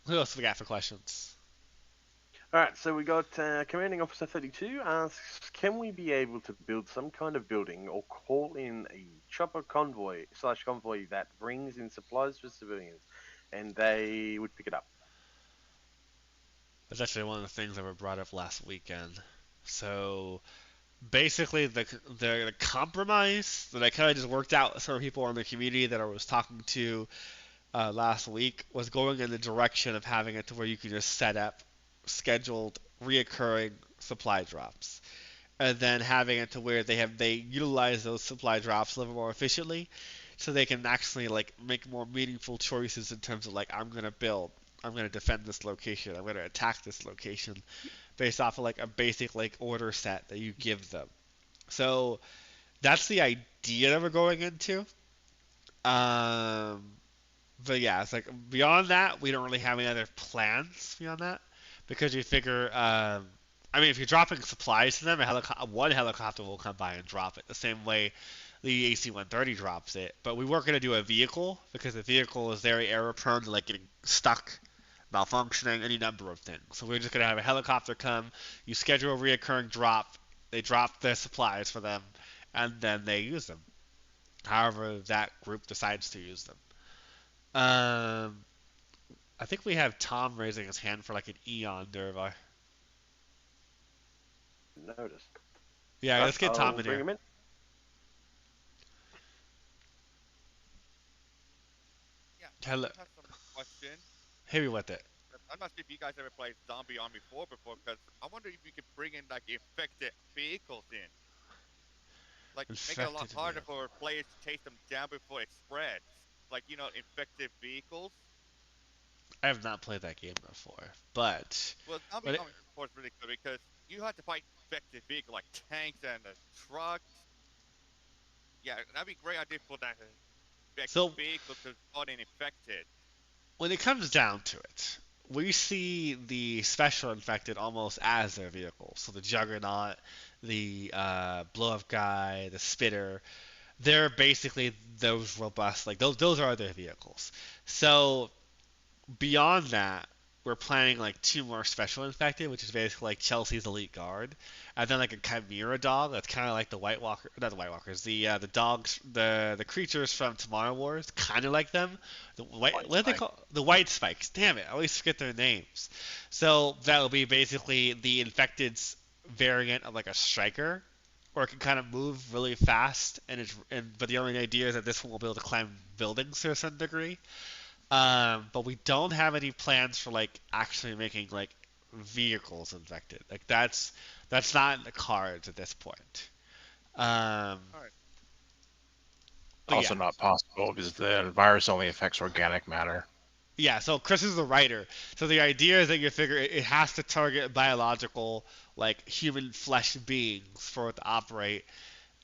[SPEAKER 5] who else we got for questions?
[SPEAKER 1] Alright, so we got Commanding Officer 32 asks, can we be able to build some kind of building or call in a chopper convoy that brings in supplies for civilians, and they would pick it up?
[SPEAKER 5] That's actually one of the things that were brought up last weekend. So basically, the compromise that I kind of just worked out with some people in the community that I was talking to last week was going in the direction of having it to where you can just set up scheduled, reoccurring supply drops, and then having it to where they utilize those supply drops a little more efficiently, so they can actually like make more meaningful choices in terms of like I'm gonna defend this location, I'm gonna attack this location, based off of like a basic like order set that you give them. So that's the idea that we're going into. But yeah, it's like beyond that, we don't really have any other plans beyond that, because we figure, I mean, if you're dropping supplies to them, one helicopter will come by and drop it the same way the AC-130 drops it. But we weren't going to do a vehicle because the vehicle is very error-prone to like getting stuck, malfunctioning, any number of things. So we're just going to have a helicopter come, you schedule a reoccurring drop, they drop their supplies for them, and then they use them. However that group decides to use them. I think we have Tom raising his hand for like an Eon Derva.
[SPEAKER 1] Noticed.
[SPEAKER 5] Yeah, let's get Tom
[SPEAKER 1] I'll
[SPEAKER 5] in
[SPEAKER 1] bring
[SPEAKER 5] here.
[SPEAKER 1] him in.
[SPEAKER 5] Hello.
[SPEAKER 8] I have some question.
[SPEAKER 5] Hit me with it.
[SPEAKER 8] I'm not sure if you guys ever played Zombie Army 4 before, because I wonder if you could bring in like infected vehicles in. Like make it a lot
[SPEAKER 5] Infected
[SPEAKER 8] harder
[SPEAKER 5] vehicle.
[SPEAKER 8] for players to chase them down before it spreads. Like, infected vehicles.
[SPEAKER 5] I have not played that game before, but
[SPEAKER 8] Well, Zombie
[SPEAKER 5] but it,
[SPEAKER 8] Army 4 is really good because you have to fight infected vehicles like tanks and trucks. Yeah, that'd be a great idea for that infected
[SPEAKER 5] so
[SPEAKER 8] vehicle to spawn in infected.
[SPEAKER 5] when it comes down to it, we see the special infected almost as their vehicle. So the Juggernaut, the blow up guy, the Spitter, they're basically those robust, like those are their vehicles. So beyond that, we're planning like two more special infected, which is basically like Chelsea's elite guard, and then like a chimera dog that's kind of like the White Walker, not the White Walkers, the dogs, the creatures from Tomorrow Wars, kind of like them. The
[SPEAKER 4] White
[SPEAKER 5] what do they
[SPEAKER 4] Spike.
[SPEAKER 5] call the White Spikes? Damn it, I always forget their names. So that will be basically the infected's variant of like a striker, or it can kind of move really fast, but the only idea is that this one will be able to climb buildings to a certain degree. But we don't have any plans for like actually making like vehicles infected. Like that's not in the cards at this point.
[SPEAKER 8] Alright.
[SPEAKER 5] But
[SPEAKER 4] Also
[SPEAKER 5] yeah,
[SPEAKER 4] not possible because the virus only affects organic matter.
[SPEAKER 5] yeah. So Chris is the writer. So the idea is that you figure it has to target biological, like human flesh beings for it to operate,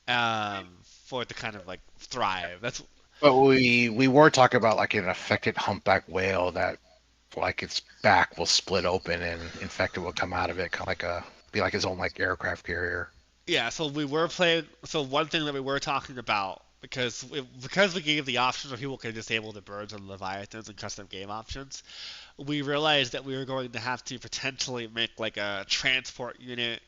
[SPEAKER 5] for it to kind of like thrive. That's
[SPEAKER 4] But we were talking about like an affected humpback whale that like its back will split open and infected will come out of it, kind of be like his own like aircraft carrier.
[SPEAKER 5] Yeah, so we were playing. So one thing that we were talking about, because we gave the option where people could disable the birds and leviathans and custom game options, we realized that we were going to have to potentially make like a transport unit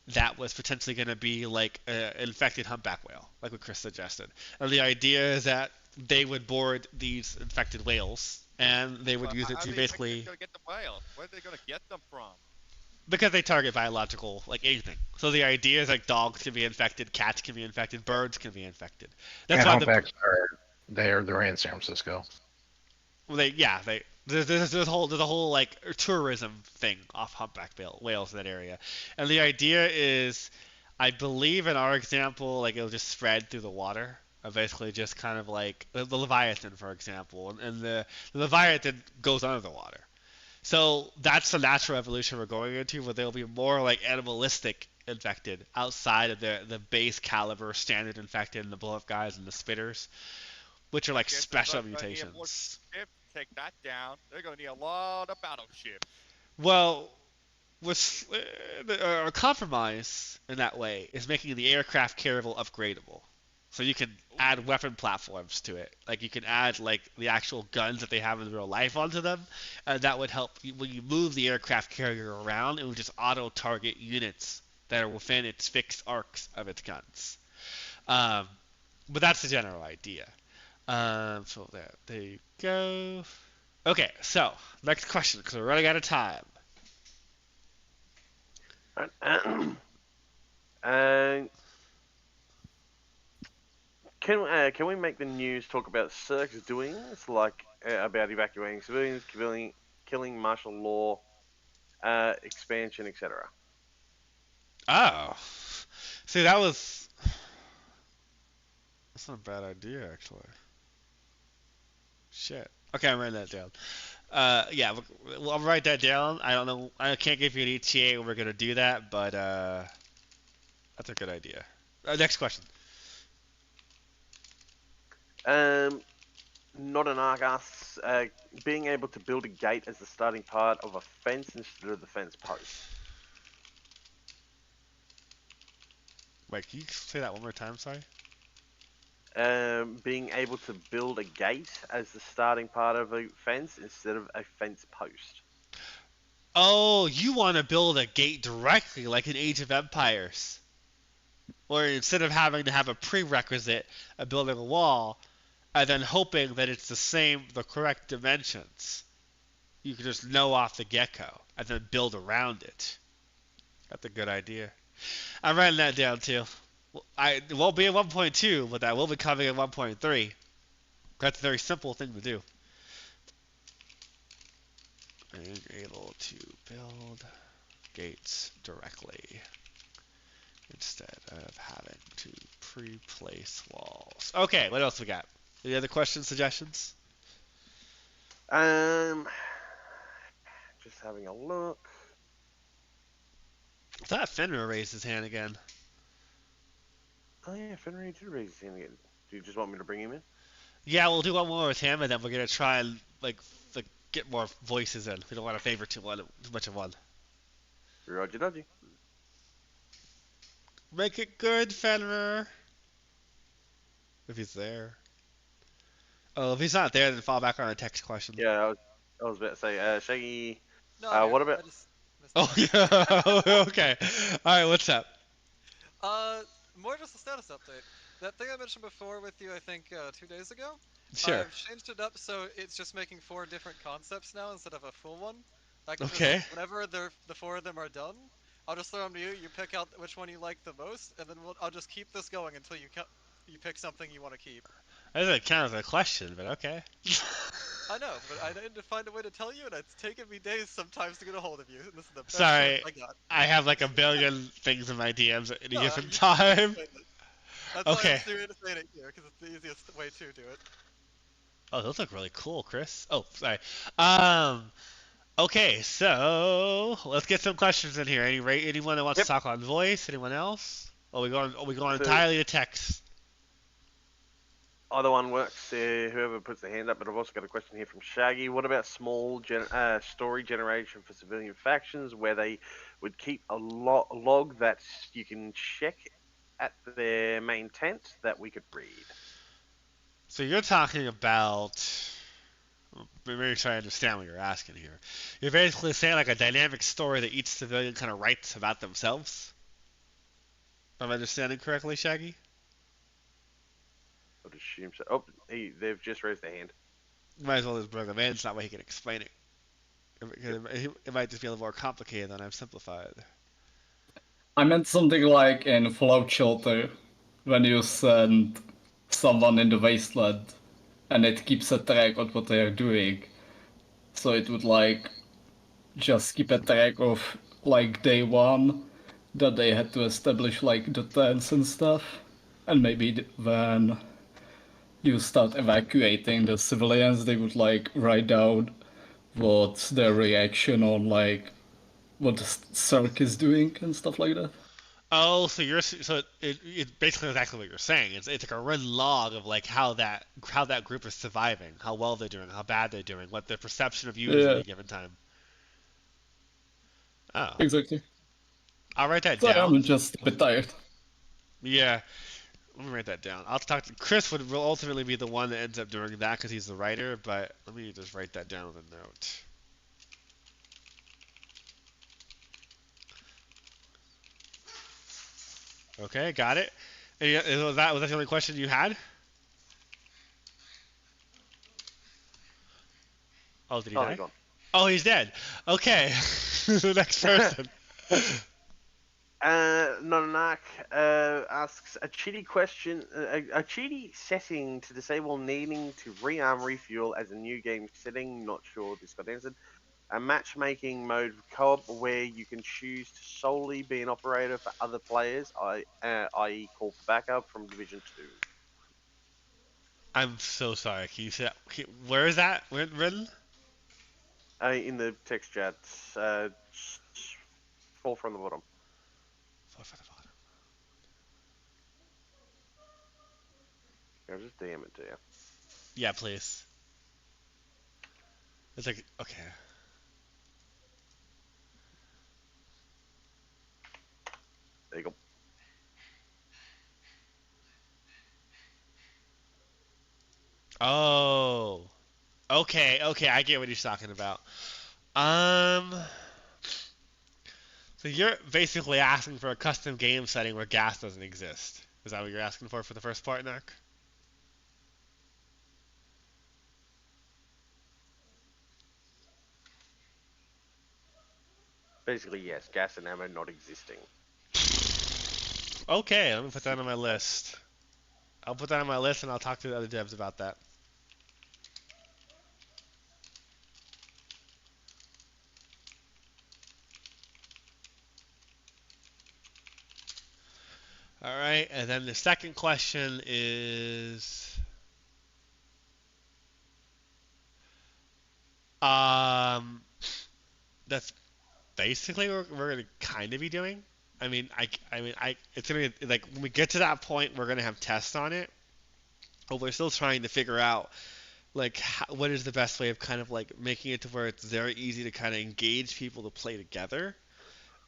[SPEAKER 5] that was potentially going to be like an infected humpback whale, like what Chris suggested. And the idea is that they would board these infected whales and they would
[SPEAKER 8] But
[SPEAKER 5] use it
[SPEAKER 8] how
[SPEAKER 5] to
[SPEAKER 8] are the
[SPEAKER 5] basically
[SPEAKER 8] infected gonna get the whales? Where are they gonna get them from?
[SPEAKER 5] because they target biological, like anything. So the idea is like dogs can be infected, cats can be infected, birds can be infected. That's
[SPEAKER 4] And
[SPEAKER 5] why
[SPEAKER 4] humpbacks they're in San Francisco.
[SPEAKER 5] there's a whole like tourism thing off humpback whales in that area, and the idea is, I believe in our example, like it'll just spread through the water. Basically, just kind of like the Leviathan, for example, and the Leviathan goes under the water. So that's the natural evolution we're going into, where there'll be more like animalistic infected outside of the base caliber standard infected and the blow up guys and the spitters, which are like
[SPEAKER 8] Guess
[SPEAKER 5] special
[SPEAKER 8] they're gonna need more
[SPEAKER 5] mutations.
[SPEAKER 8] ships to take that down. They're gonna need a lot of battleships.
[SPEAKER 5] Well, with a compromise in that way is making the aircraft carrier upgradable. So you can add weapon platforms to it. Like you can add like the actual guns that they have in real life onto them, and that would help when you move the aircraft carrier around. It would just auto target units that are within its fixed arcs of its guns. Um, but that's the general idea. So there you go. Okay, so next question because we're running out of time.
[SPEAKER 1] And can we make the news talk about CERC's doings, like about evacuating civilians, killing martial law, expansion, etc.?
[SPEAKER 5] Oh, see that's not a bad idea actually. Shit. Okay, I'm writing that down. Yeah, I'll write that down. I don't know. I can't give you an ETA when we're gonna do that, but that's a good idea. Next question.
[SPEAKER 1] Not an arc asks, being able to build a gate as the starting part of a fence instead of the fence post.
[SPEAKER 5] Wait, can you say that one more time? Sorry.
[SPEAKER 1] Being able to build a gate as the starting part of a fence instead of a fence post.
[SPEAKER 5] Oh, you want to build a gate directly like in Age of Empires, where instead of having to have a prerequisite of building a wall, and then hoping that it's the correct dimensions, you can just know off the get-go and then build around it. That's a good idea. I'm writing that down too. It won't be in 1.2, but that will be coming in 1.3. That's a very simple thing to do. being able to build gates directly instead of having to pre-place walls. Okay, what else we got? Any other questions, suggestions?
[SPEAKER 1] Just having a look.
[SPEAKER 5] I thought Fenrir raised his hand again.
[SPEAKER 1] Oh yeah, Fenrir did raise his hand again. Do you just want me to bring him in?
[SPEAKER 5] Yeah, we'll do one more with him, and then we're gonna try and like get more voices in. We don't want to favor too much of one.
[SPEAKER 1] Roger dodgy.
[SPEAKER 5] Make it good, Fenrir. If he's there. Oh, if he's not there, then fall back on a text question.
[SPEAKER 1] Yeah, I was about to say, Shaggy.
[SPEAKER 7] No, I'm
[SPEAKER 1] What
[SPEAKER 7] here.
[SPEAKER 1] about?
[SPEAKER 7] I just missed
[SPEAKER 5] Oh
[SPEAKER 7] it.
[SPEAKER 5] yeah. Okay. All right. What's up?
[SPEAKER 7] More just a status update. That thing I mentioned before with you, I think 2 days ago.
[SPEAKER 5] Sure.
[SPEAKER 7] I've changed it up so it's just making 4 different concepts now instead of a full one. I can
[SPEAKER 5] Okay.
[SPEAKER 7] just, whenever the 4 of them are done, I'll just throw them to you. You pick out which one you like the most, and then I'll just keep this going until you pick something you want to keep.
[SPEAKER 5] That doesn't count as a question, but okay.
[SPEAKER 7] I know, but I need to find a way to tell you, and it's taken me days sometimes to get a hold of you. And this is the best
[SPEAKER 5] Sorry.
[SPEAKER 7] chance I got.
[SPEAKER 5] I have like a billion things in my DMs at any
[SPEAKER 7] No,
[SPEAKER 5] given
[SPEAKER 7] you
[SPEAKER 5] time.
[SPEAKER 7] explained it. That's
[SPEAKER 5] Okay.
[SPEAKER 7] why I'm serious saying it here, because it's the easiest way to do it.
[SPEAKER 5] Oh, those look really cool, Chris. Oh, sorry. Okay, so let's get some questions in here. Anyone that wants to talk on voice? Anyone else? Are we going entirely to text?
[SPEAKER 1] Either one works. Whoever puts their hand up. But I've also got a question here from Shaggy. What about small story generation for civilian factions, where they would keep a log that you can check at their main tent that we could read?
[SPEAKER 5] So you're talking about. Maybe try to understand what you're asking here. You're basically saying like a dynamic story that each civilian kind of writes about themselves. Am I understanding correctly, Shaggy?
[SPEAKER 1] I'd assume so. Oh, they've just raised their hand.
[SPEAKER 5] Might as well just bring them in, so that way he can explain it. It might just be a little more complicated than I've simplified.
[SPEAKER 9] I meant something like in Fallout Shelter, when you send someone in the wasteland, and it keeps a track of what they are doing. So it would like just keep a track of like day one, that they had to establish like the tents and stuff, and maybe when you start evacuating the civilians, they would like write down what's their reaction on like what the CERC is doing and stuff like that.
[SPEAKER 5] Oh, so it's basically exactly what you're saying. It's like a run log of like how that group is surviving, how well they're doing, how bad they're doing, what their perception of you is at any given time. Oh,
[SPEAKER 9] exactly.
[SPEAKER 5] I'll write that
[SPEAKER 9] So
[SPEAKER 5] down.
[SPEAKER 9] I'm just a bit tired.
[SPEAKER 5] Yeah, let me write that down. I'll talk to Chris. Will ultimately be the one that ends up doing that because he's the writer. But let me just write that down with a note. Okay, got it. Was that the only question you had? Oh, did he die?
[SPEAKER 1] Gone.
[SPEAKER 5] Oh, he's dead. Okay, the next person.
[SPEAKER 1] Nonak asks a cheaty question, a cheaty setting to disable needing to rearm refuel as a new game setting. Not sure this got answered. A matchmaking mode co-op where you can choose to solely be an operator for other players, i.e. call for backup from Division 2.
[SPEAKER 5] I'm so sorry. Can you say that? Where is that written?
[SPEAKER 1] In the text chat, fall from the bottom. I'll just DM it to you.
[SPEAKER 5] Yeah, please. It's like, okay.
[SPEAKER 1] There you go.
[SPEAKER 5] Oh. Okay, I get what he's talking about. So you're basically asking for a custom game setting where gas doesn't exist. Is that what you're asking for the first part, Narc?
[SPEAKER 1] Basically, yes, gas and ammo not existing.
[SPEAKER 5] Okay, let me put that on my list. I'll put that on my list and I'll talk to the other devs about that. All right, and then the second question is, that's basically what we're gonna kind of be doing. It's gonna be like when we get to that point, we're gonna have tests on it, but we're still trying to figure out like what is the best way of kind of like making it to where it's very easy to kind of engage people to play together.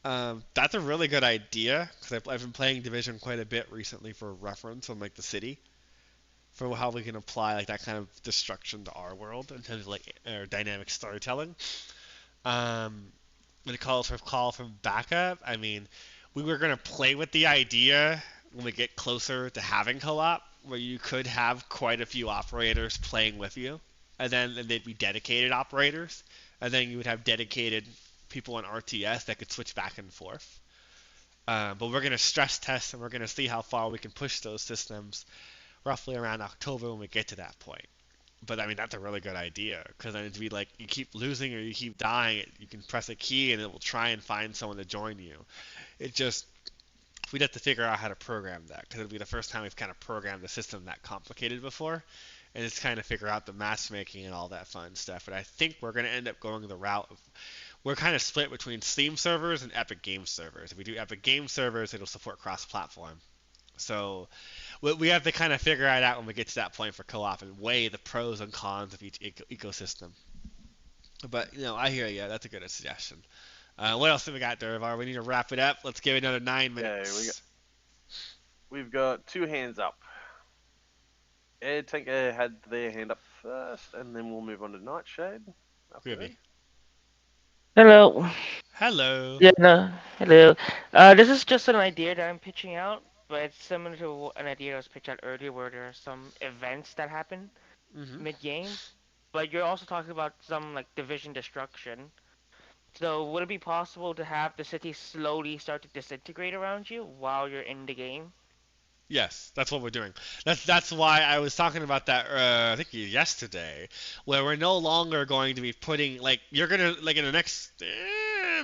[SPEAKER 5] That's a really good idea because I've been playing Division quite a bit recently for reference on like the city for how we can apply like that kind of destruction to our world in terms of like dynamic storytelling. When it calls for call from backup, I mean, we were gonna play with the idea when we get closer to having co-op, where you could have quite a few operators playing with you, and then they'd be dedicated operators, and then you would have dedicated people on RTS that could switch back and forth. But we're gonna stress test and we're gonna see how far we can push those systems roughly around October when we get to that point. But I mean, that's a really good idea because then it'd be like you keep losing or you keep dying, you can press a key and it will try and find someone to join you. It just, we'd have to figure out how to program that because it'll be the first time we've kind of programmed the system that complicated before, and it's kind of figure out the matchmaking and all that fun stuff. But I think we're going to end up going the route of, we're kind of split between Steam servers and Epic Games servers. If we do Epic Games servers, it'll support cross-platform. So we have to kind of figure it out when we get to that point for co-op and weigh the pros and cons of each ecosystem. But, I hear you. That's a good suggestion. What else have we got, Durvar? We need to wrap it up. Let's give it another 9 minutes.
[SPEAKER 1] Yeah, we've got 2 hands up. Ed Tinker had their hand up first, and then we'll move on to Nightshade.
[SPEAKER 5] Ruby.
[SPEAKER 10] Hello.
[SPEAKER 5] Hello.
[SPEAKER 10] Yeah, no. Hello. This is just an idea that I'm pitching out, but it's similar to an idea that was pitched out earlier where there are some events that happen mid-game. But you're also talking about some like division destruction. So would it be possible to have the city slowly start to disintegrate around you while you're in the game?
[SPEAKER 5] Yes, that's what we're doing. That's why I was talking about that. I think yesterday, where we're no longer going to be putting you're gonna in the next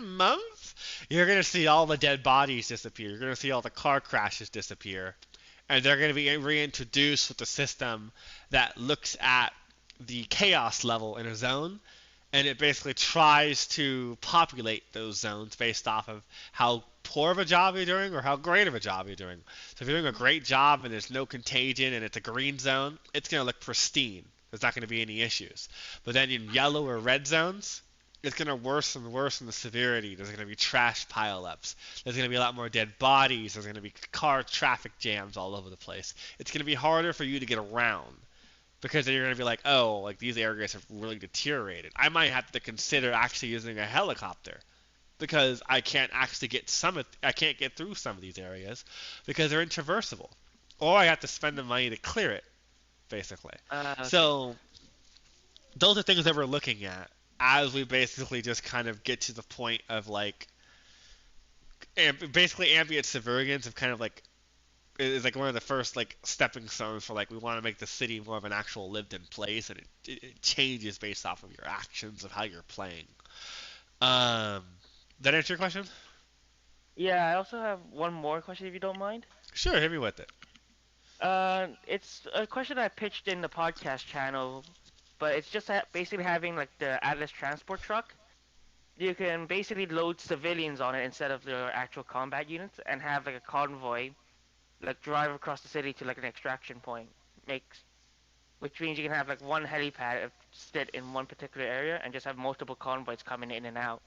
[SPEAKER 5] month, you're gonna see all the dead bodies disappear. You're gonna see all the car crashes disappear, and they're gonna be reintroduced with a system that looks at the chaos level in a zone. And it basically tries to populate those zones based off of how poor of a job you're doing or how great of a job you're doing. So if you're doing a great job and there's no contagion and it's a green zone, it's going to look pristine. There's not going to be any issues. But then in yellow or red zones, it's going to worsen and worsen the severity. There's going to be trash pileups. There's going to be a lot more dead bodies. There's going to be car traffic jams all over the place. It's going to be harder for you to get around. Because then you're going to be like, oh, like these areas have really deteriorated. I might have to consider actually using a helicopter because I can't actually get I can't get through some of these areas because they're intraversable. Or I have to spend the money to clear it, basically.
[SPEAKER 10] Okay.
[SPEAKER 5] So those are things that we're looking at as we basically just kind of get to the point of basically ambient civilians of kind of is one of the first stepping stones for we want to make the city more of an actual lived-in place, and it changes based off of your actions of how you're playing. That answer your question?
[SPEAKER 10] Yeah, I also have one more question if you don't mind.
[SPEAKER 5] Sure, hit me with it.
[SPEAKER 10] It's a question I pitched in the podcast channel, but it's just basically having the Atlas transport truck. You can basically load civilians on it instead of the actual combat units and have a convoy drive across the city to an extraction point, which means you can have one helipad sit in one particular area and just have multiple convoys coming in and out.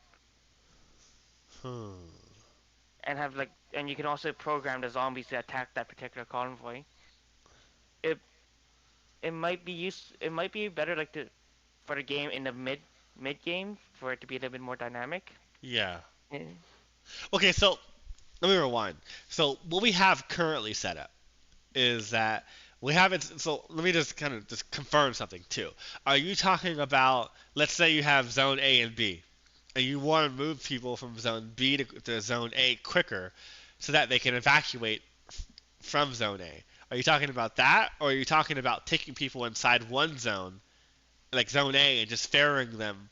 [SPEAKER 10] And have and you can also program the zombies to attack that particular convoy. It might be better for the game in the mid game for it to be a little bit more dynamic.
[SPEAKER 5] Yeah. Okay, so let me rewind. So what we have currently set up is that we have it. So let me just kind of just confirm something too. Are you talking about, let's say you have zone A and B, and you want to move people from zone B to zone A quicker so that they can evacuate from zone A? Are you talking about that, or are you talking about taking people inside one zone, like zone A, and just ferrying them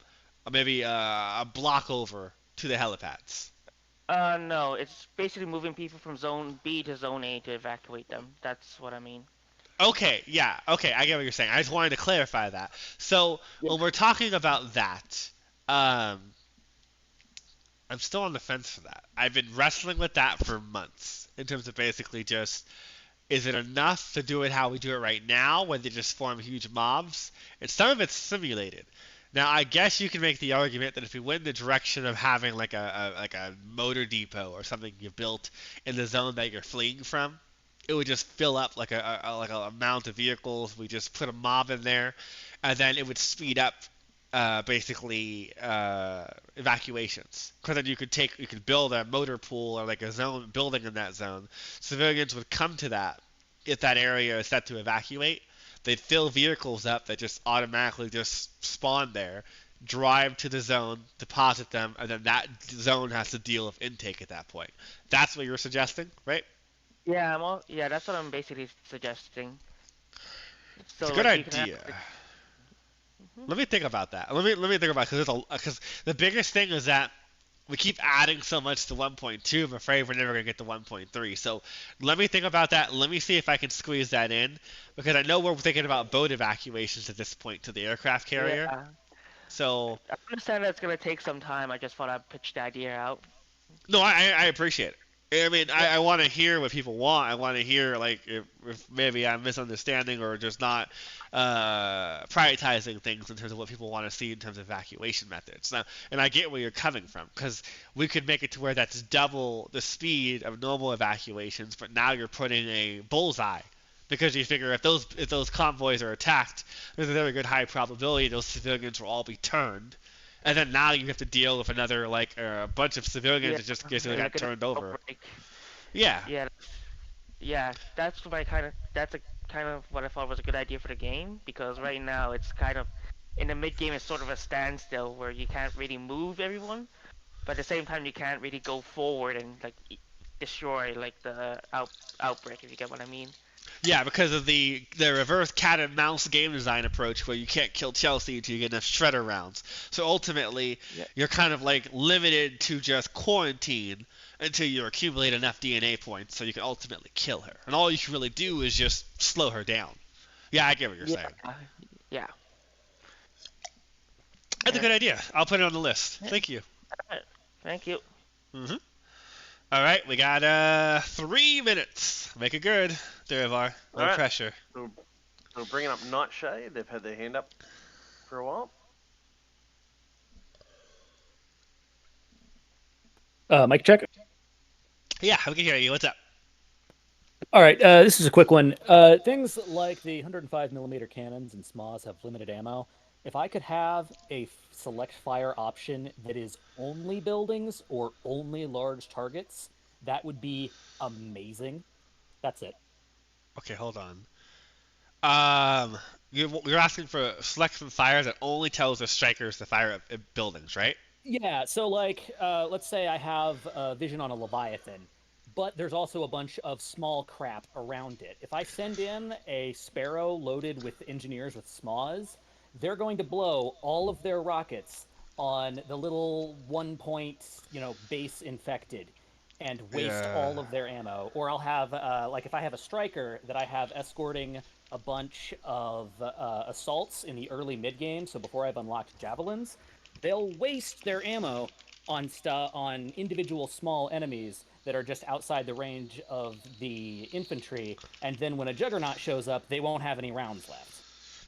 [SPEAKER 5] maybe a block over to the helipads?
[SPEAKER 10] No, it's basically moving people from Zone B to Zone A to evacuate them. That's what I mean.
[SPEAKER 5] Okay, yeah, okay, I get what you're saying. I just wanted to clarify that. So when we're talking about that, um, I'm still on the fence for that. I've been wrestling with that for months in terms of basically just, is it enough to do it how we do it right now, where they just form huge mobs? And some of it's simulated. Now, I guess you can make the argument that if we went in the direction of having like a motor depot or something you built in the zone that you're fleeing from, it would just fill up like a amount of vehicles. We just put a mob in there, and then it would speed up basically evacuations. Because then you could build a motor pool or like a zone building in that zone. Civilians would come to that if that area is set to evacuate. They'd fill vehicles up that just automatically just spawn there, drive to the zone, deposit them, and then that zone has to deal with intake at that point. That's what you're suggesting, right?
[SPEAKER 10] Yeah, yeah, that's what I'm basically suggesting. So
[SPEAKER 5] It's a good
[SPEAKER 10] like, you can have,
[SPEAKER 5] idea.
[SPEAKER 10] like-
[SPEAKER 5] Let me think about that. Let me think about it, because the biggest thing is that we keep adding so much to 1.2. I'm afraid we're never gonna get to 1.3. So let me think about that. Let me see if I can squeeze that in, because I know we're thinking about boat evacuations at this point to the aircraft carrier.
[SPEAKER 10] Yeah.
[SPEAKER 5] So
[SPEAKER 10] I understand that's gonna take some time. I just thought I'd pitch the idea out.
[SPEAKER 5] no, I appreciate it. I mean, I want to hear what people want. I want to hear, like, if maybe I'm misunderstanding or just not prioritizing things in terms of what people want to see in terms of evacuation methods. Now, and I get where you're coming from, because we could make it to where that's double the speed of normal evacuations, but now you're putting a bullseye. Because you figure if those convoys are attacked, there's a very good high probability those civilians will all be turned. And then now you have to deal with another bunch of civilians that just basically got turned over.
[SPEAKER 10] Outbreak.
[SPEAKER 5] Yeah.
[SPEAKER 10] Yeah, that's what I kind of what I thought was a good idea for the game, because right now it's kind of in the mid game it's sort of a standstill where you can't really move everyone, but at the same time you can't really go forward and like destroy like the outbreak, if you get what I mean.
[SPEAKER 5] Yeah, because of the reverse cat and mouse game design approach where you can't kill Chelsea until you get enough shredder rounds. So ultimately, you're kind of like limited to just quarantine until you accumulate enough DNA points so you can ultimately kill her. And all you can really do is just slow her down. Yeah, I get what you're saying.
[SPEAKER 10] Yeah.
[SPEAKER 5] That's a good idea. I'll put it on the list. Thank you.
[SPEAKER 10] Thank you.
[SPEAKER 5] Mm-hmm. All right, we got 3 minutes. Make it good, Derivar. No
[SPEAKER 1] All right.
[SPEAKER 5] pressure.
[SPEAKER 1] So we're bringing up Nightshade. They've had their hand up for a while.
[SPEAKER 11] Mic check.
[SPEAKER 5] Yeah, we can hear you. What's up?
[SPEAKER 11] All right, this is a quick one. Things like the 105mm cannons and SMAs have limited ammo. If I could have a select fire option that is only buildings or only large targets, that would be amazing. That's it.
[SPEAKER 5] Okay, hold on. You're asking for select some fires that only tells the strikers to fire at buildings, right?
[SPEAKER 11] Yeah, so like, let's say I have vision on a Leviathan, but there's also a bunch of small crap around it. If I send in a Sparrow loaded with engineers with SMAs, they're going to blow all of their rockets on the little 1-point, base infected and waste all of their ammo. Or I'll have, like if I have a striker that I have escorting a bunch of assaults in the early mid-game, so before I've unlocked javelins, they'll waste their ammo on individual small enemies that are just outside the range of the infantry, and then when a juggernaut shows up, they won't have any rounds left.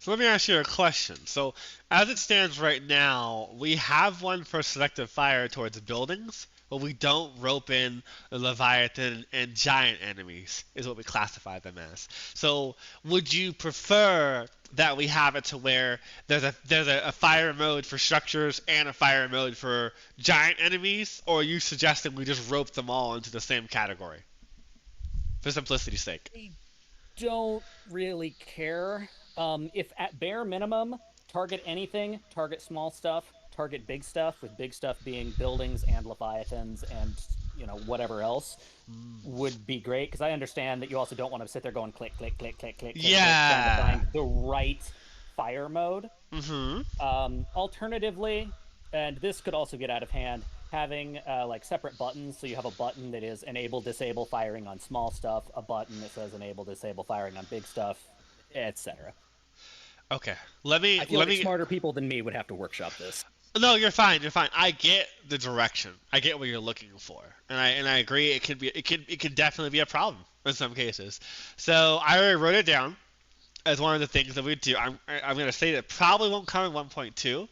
[SPEAKER 5] So let me ask you a question. So as it stands right now, we have one for selective fire towards buildings, but we don't rope in the Leviathan and giant enemies, is what we classify them as. So would you prefer that we have it to where there's a fire mode for structures and a fire mode for giant enemies, or are you suggesting we just rope them all into the same category for simplicity's sake?
[SPEAKER 11] I don't really care. If at bare minimum, target anything, target small stuff, target big stuff, with big stuff being buildings and Leviathans and, whatever else, would be great, because I understand that you also don't want to sit there going click, click, click, click, click, click, trying to find the right fire mode.
[SPEAKER 5] Mm-hmm.
[SPEAKER 11] Alternatively, and this could also get out of hand, having like separate buttons. So you have a button that is enable, disable firing on small stuff, a button that says enable, disable firing on big stuff, etc.
[SPEAKER 5] Okay.
[SPEAKER 11] I feel like smarter people than me would have to workshop this.
[SPEAKER 5] No, you're fine. You're fine. I get the direction. I get what you're looking for, and I agree. It can definitely be a problem in some cases. So I already wrote it down as one of the things that we do. I'm gonna say that probably won't come in 1.2.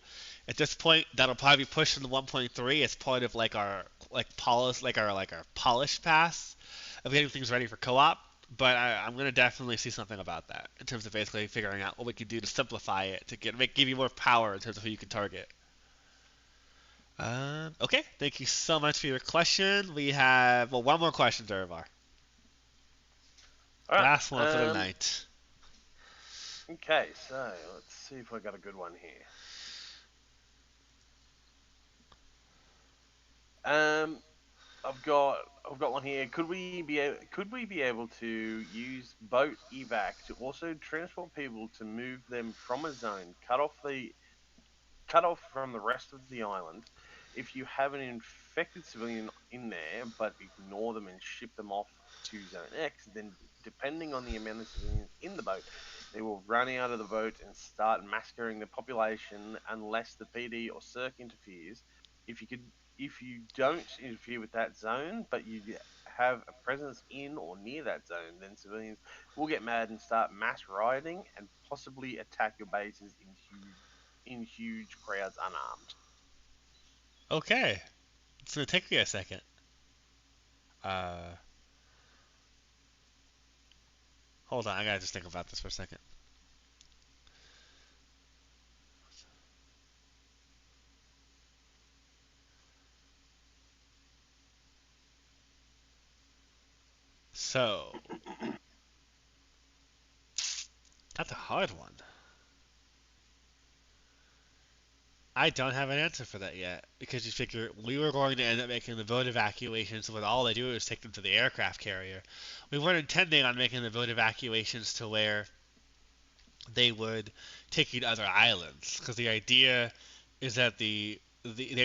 [SPEAKER 5] At this point, that'll probably be pushed into 1.3 as part of our polish pass of getting things ready for co-op. But I'm gonna definitely see something about that in terms of basically figuring out what we can do to simplify it to give you more power in terms of who you can target. Okay, thank you so much for your question. We have one more question, Derivar.
[SPEAKER 1] All right,
[SPEAKER 5] Last one for the night.
[SPEAKER 1] Okay, so let's see if I got a good one here. I've got one here. Could we be able to use boat evac to also transport people to move them from a zone, cut off from the rest of the island? If you have an infected civilian in there, but ignore them and ship them off to Zone X, then depending on the amount of civilians in the boat, they will run out of the boat and start massacring the population unless the PD or CERC interferes. If you don't interfere with that zone, but you have a presence in or near that zone, then civilians will get mad and start mass rioting and possibly attack your bases in huge crowds unarmed.
[SPEAKER 5] Okay, it's gonna take me a second. Hold on, I gotta just think about this for a second. So, that's a hard one. I don't have an answer for that yet, because you figure we were going to end up making the boat evacuations, so what all they do is take them to the aircraft carrier. We weren't intending on making the boat evacuations to where they would take you to other islands, because the idea is that they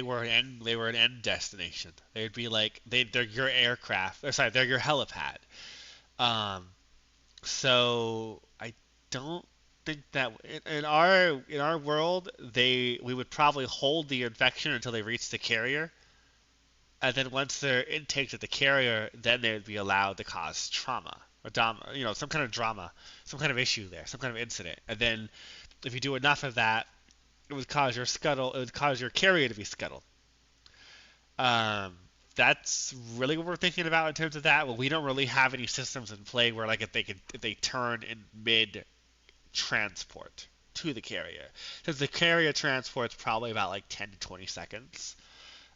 [SPEAKER 5] were an end destination. They'd be like they're your aircraft, or sorry, they're your helipad. So I don't think that in our world we would probably hold the infection until they reach the carrier, and then once they're intaked at the carrier, then they would be allowed to cause trauma or some kind of drama, some kind of issue there, some kind of incident, and then if you do enough of that, it would cause your carrier to be scuttled. That's really what we're thinking about in terms of that. Well, we don't really have any systems in play where if they turn in mid transport to the carrier, because the carrier transport's probably about 10 to 20 seconds.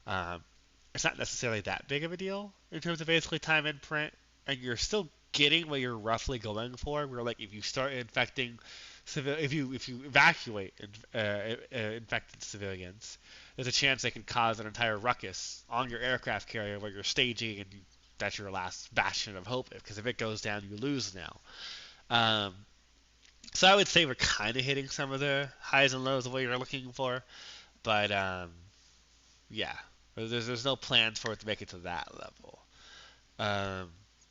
[SPEAKER 5] It's not necessarily that big of a deal in terms of basically time in print, and you're still getting what you're roughly going for. Where if you start infecting if you evacuate infected civilians, there's a chance they can cause an entire ruckus on your aircraft carrier where you're staging, and that's your last bastion of hope. Because if it goes down, you lose now. So I would say we're kind of hitting some of the highs and lows of what you're looking for, but yeah, there's no plans for it to make it to that level.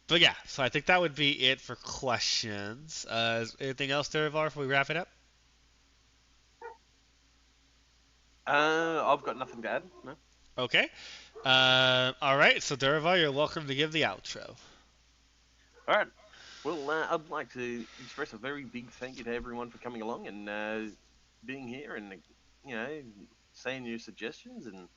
[SPEAKER 5] But yeah, so I think that would be it for questions. Anything else, Derivar, before we wrap it up?
[SPEAKER 1] I've got nothing to add. No.
[SPEAKER 5] Okay. All right. So Derivar, you're welcome to give the outro.
[SPEAKER 1] All right. Well, I'd like to express a very big thank you to everyone for coming along and being here and saying your suggestions and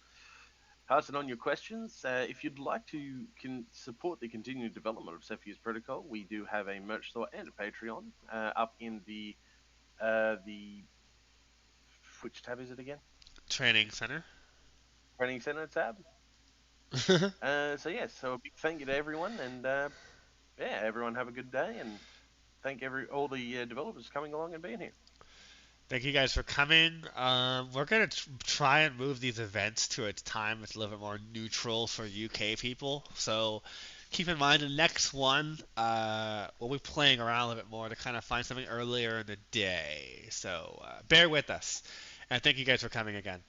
[SPEAKER 1] passing on your questions. If you'd like to support the continued development of Cepheus Protocol, we do have a merch store and a Patreon up in the which tab is it again?
[SPEAKER 5] Training Center.
[SPEAKER 1] Training Center tab. So a big thank you to everyone, and everyone have a good day, and thank all the developers coming along and being here.
[SPEAKER 5] Thank you guys for coming. We're going to try and move these events to a time that's a little bit more neutral for UK people. So keep in mind the next one, we'll be playing around a little bit more to kind of find something earlier in the day. So bear with us. And thank you guys for coming again.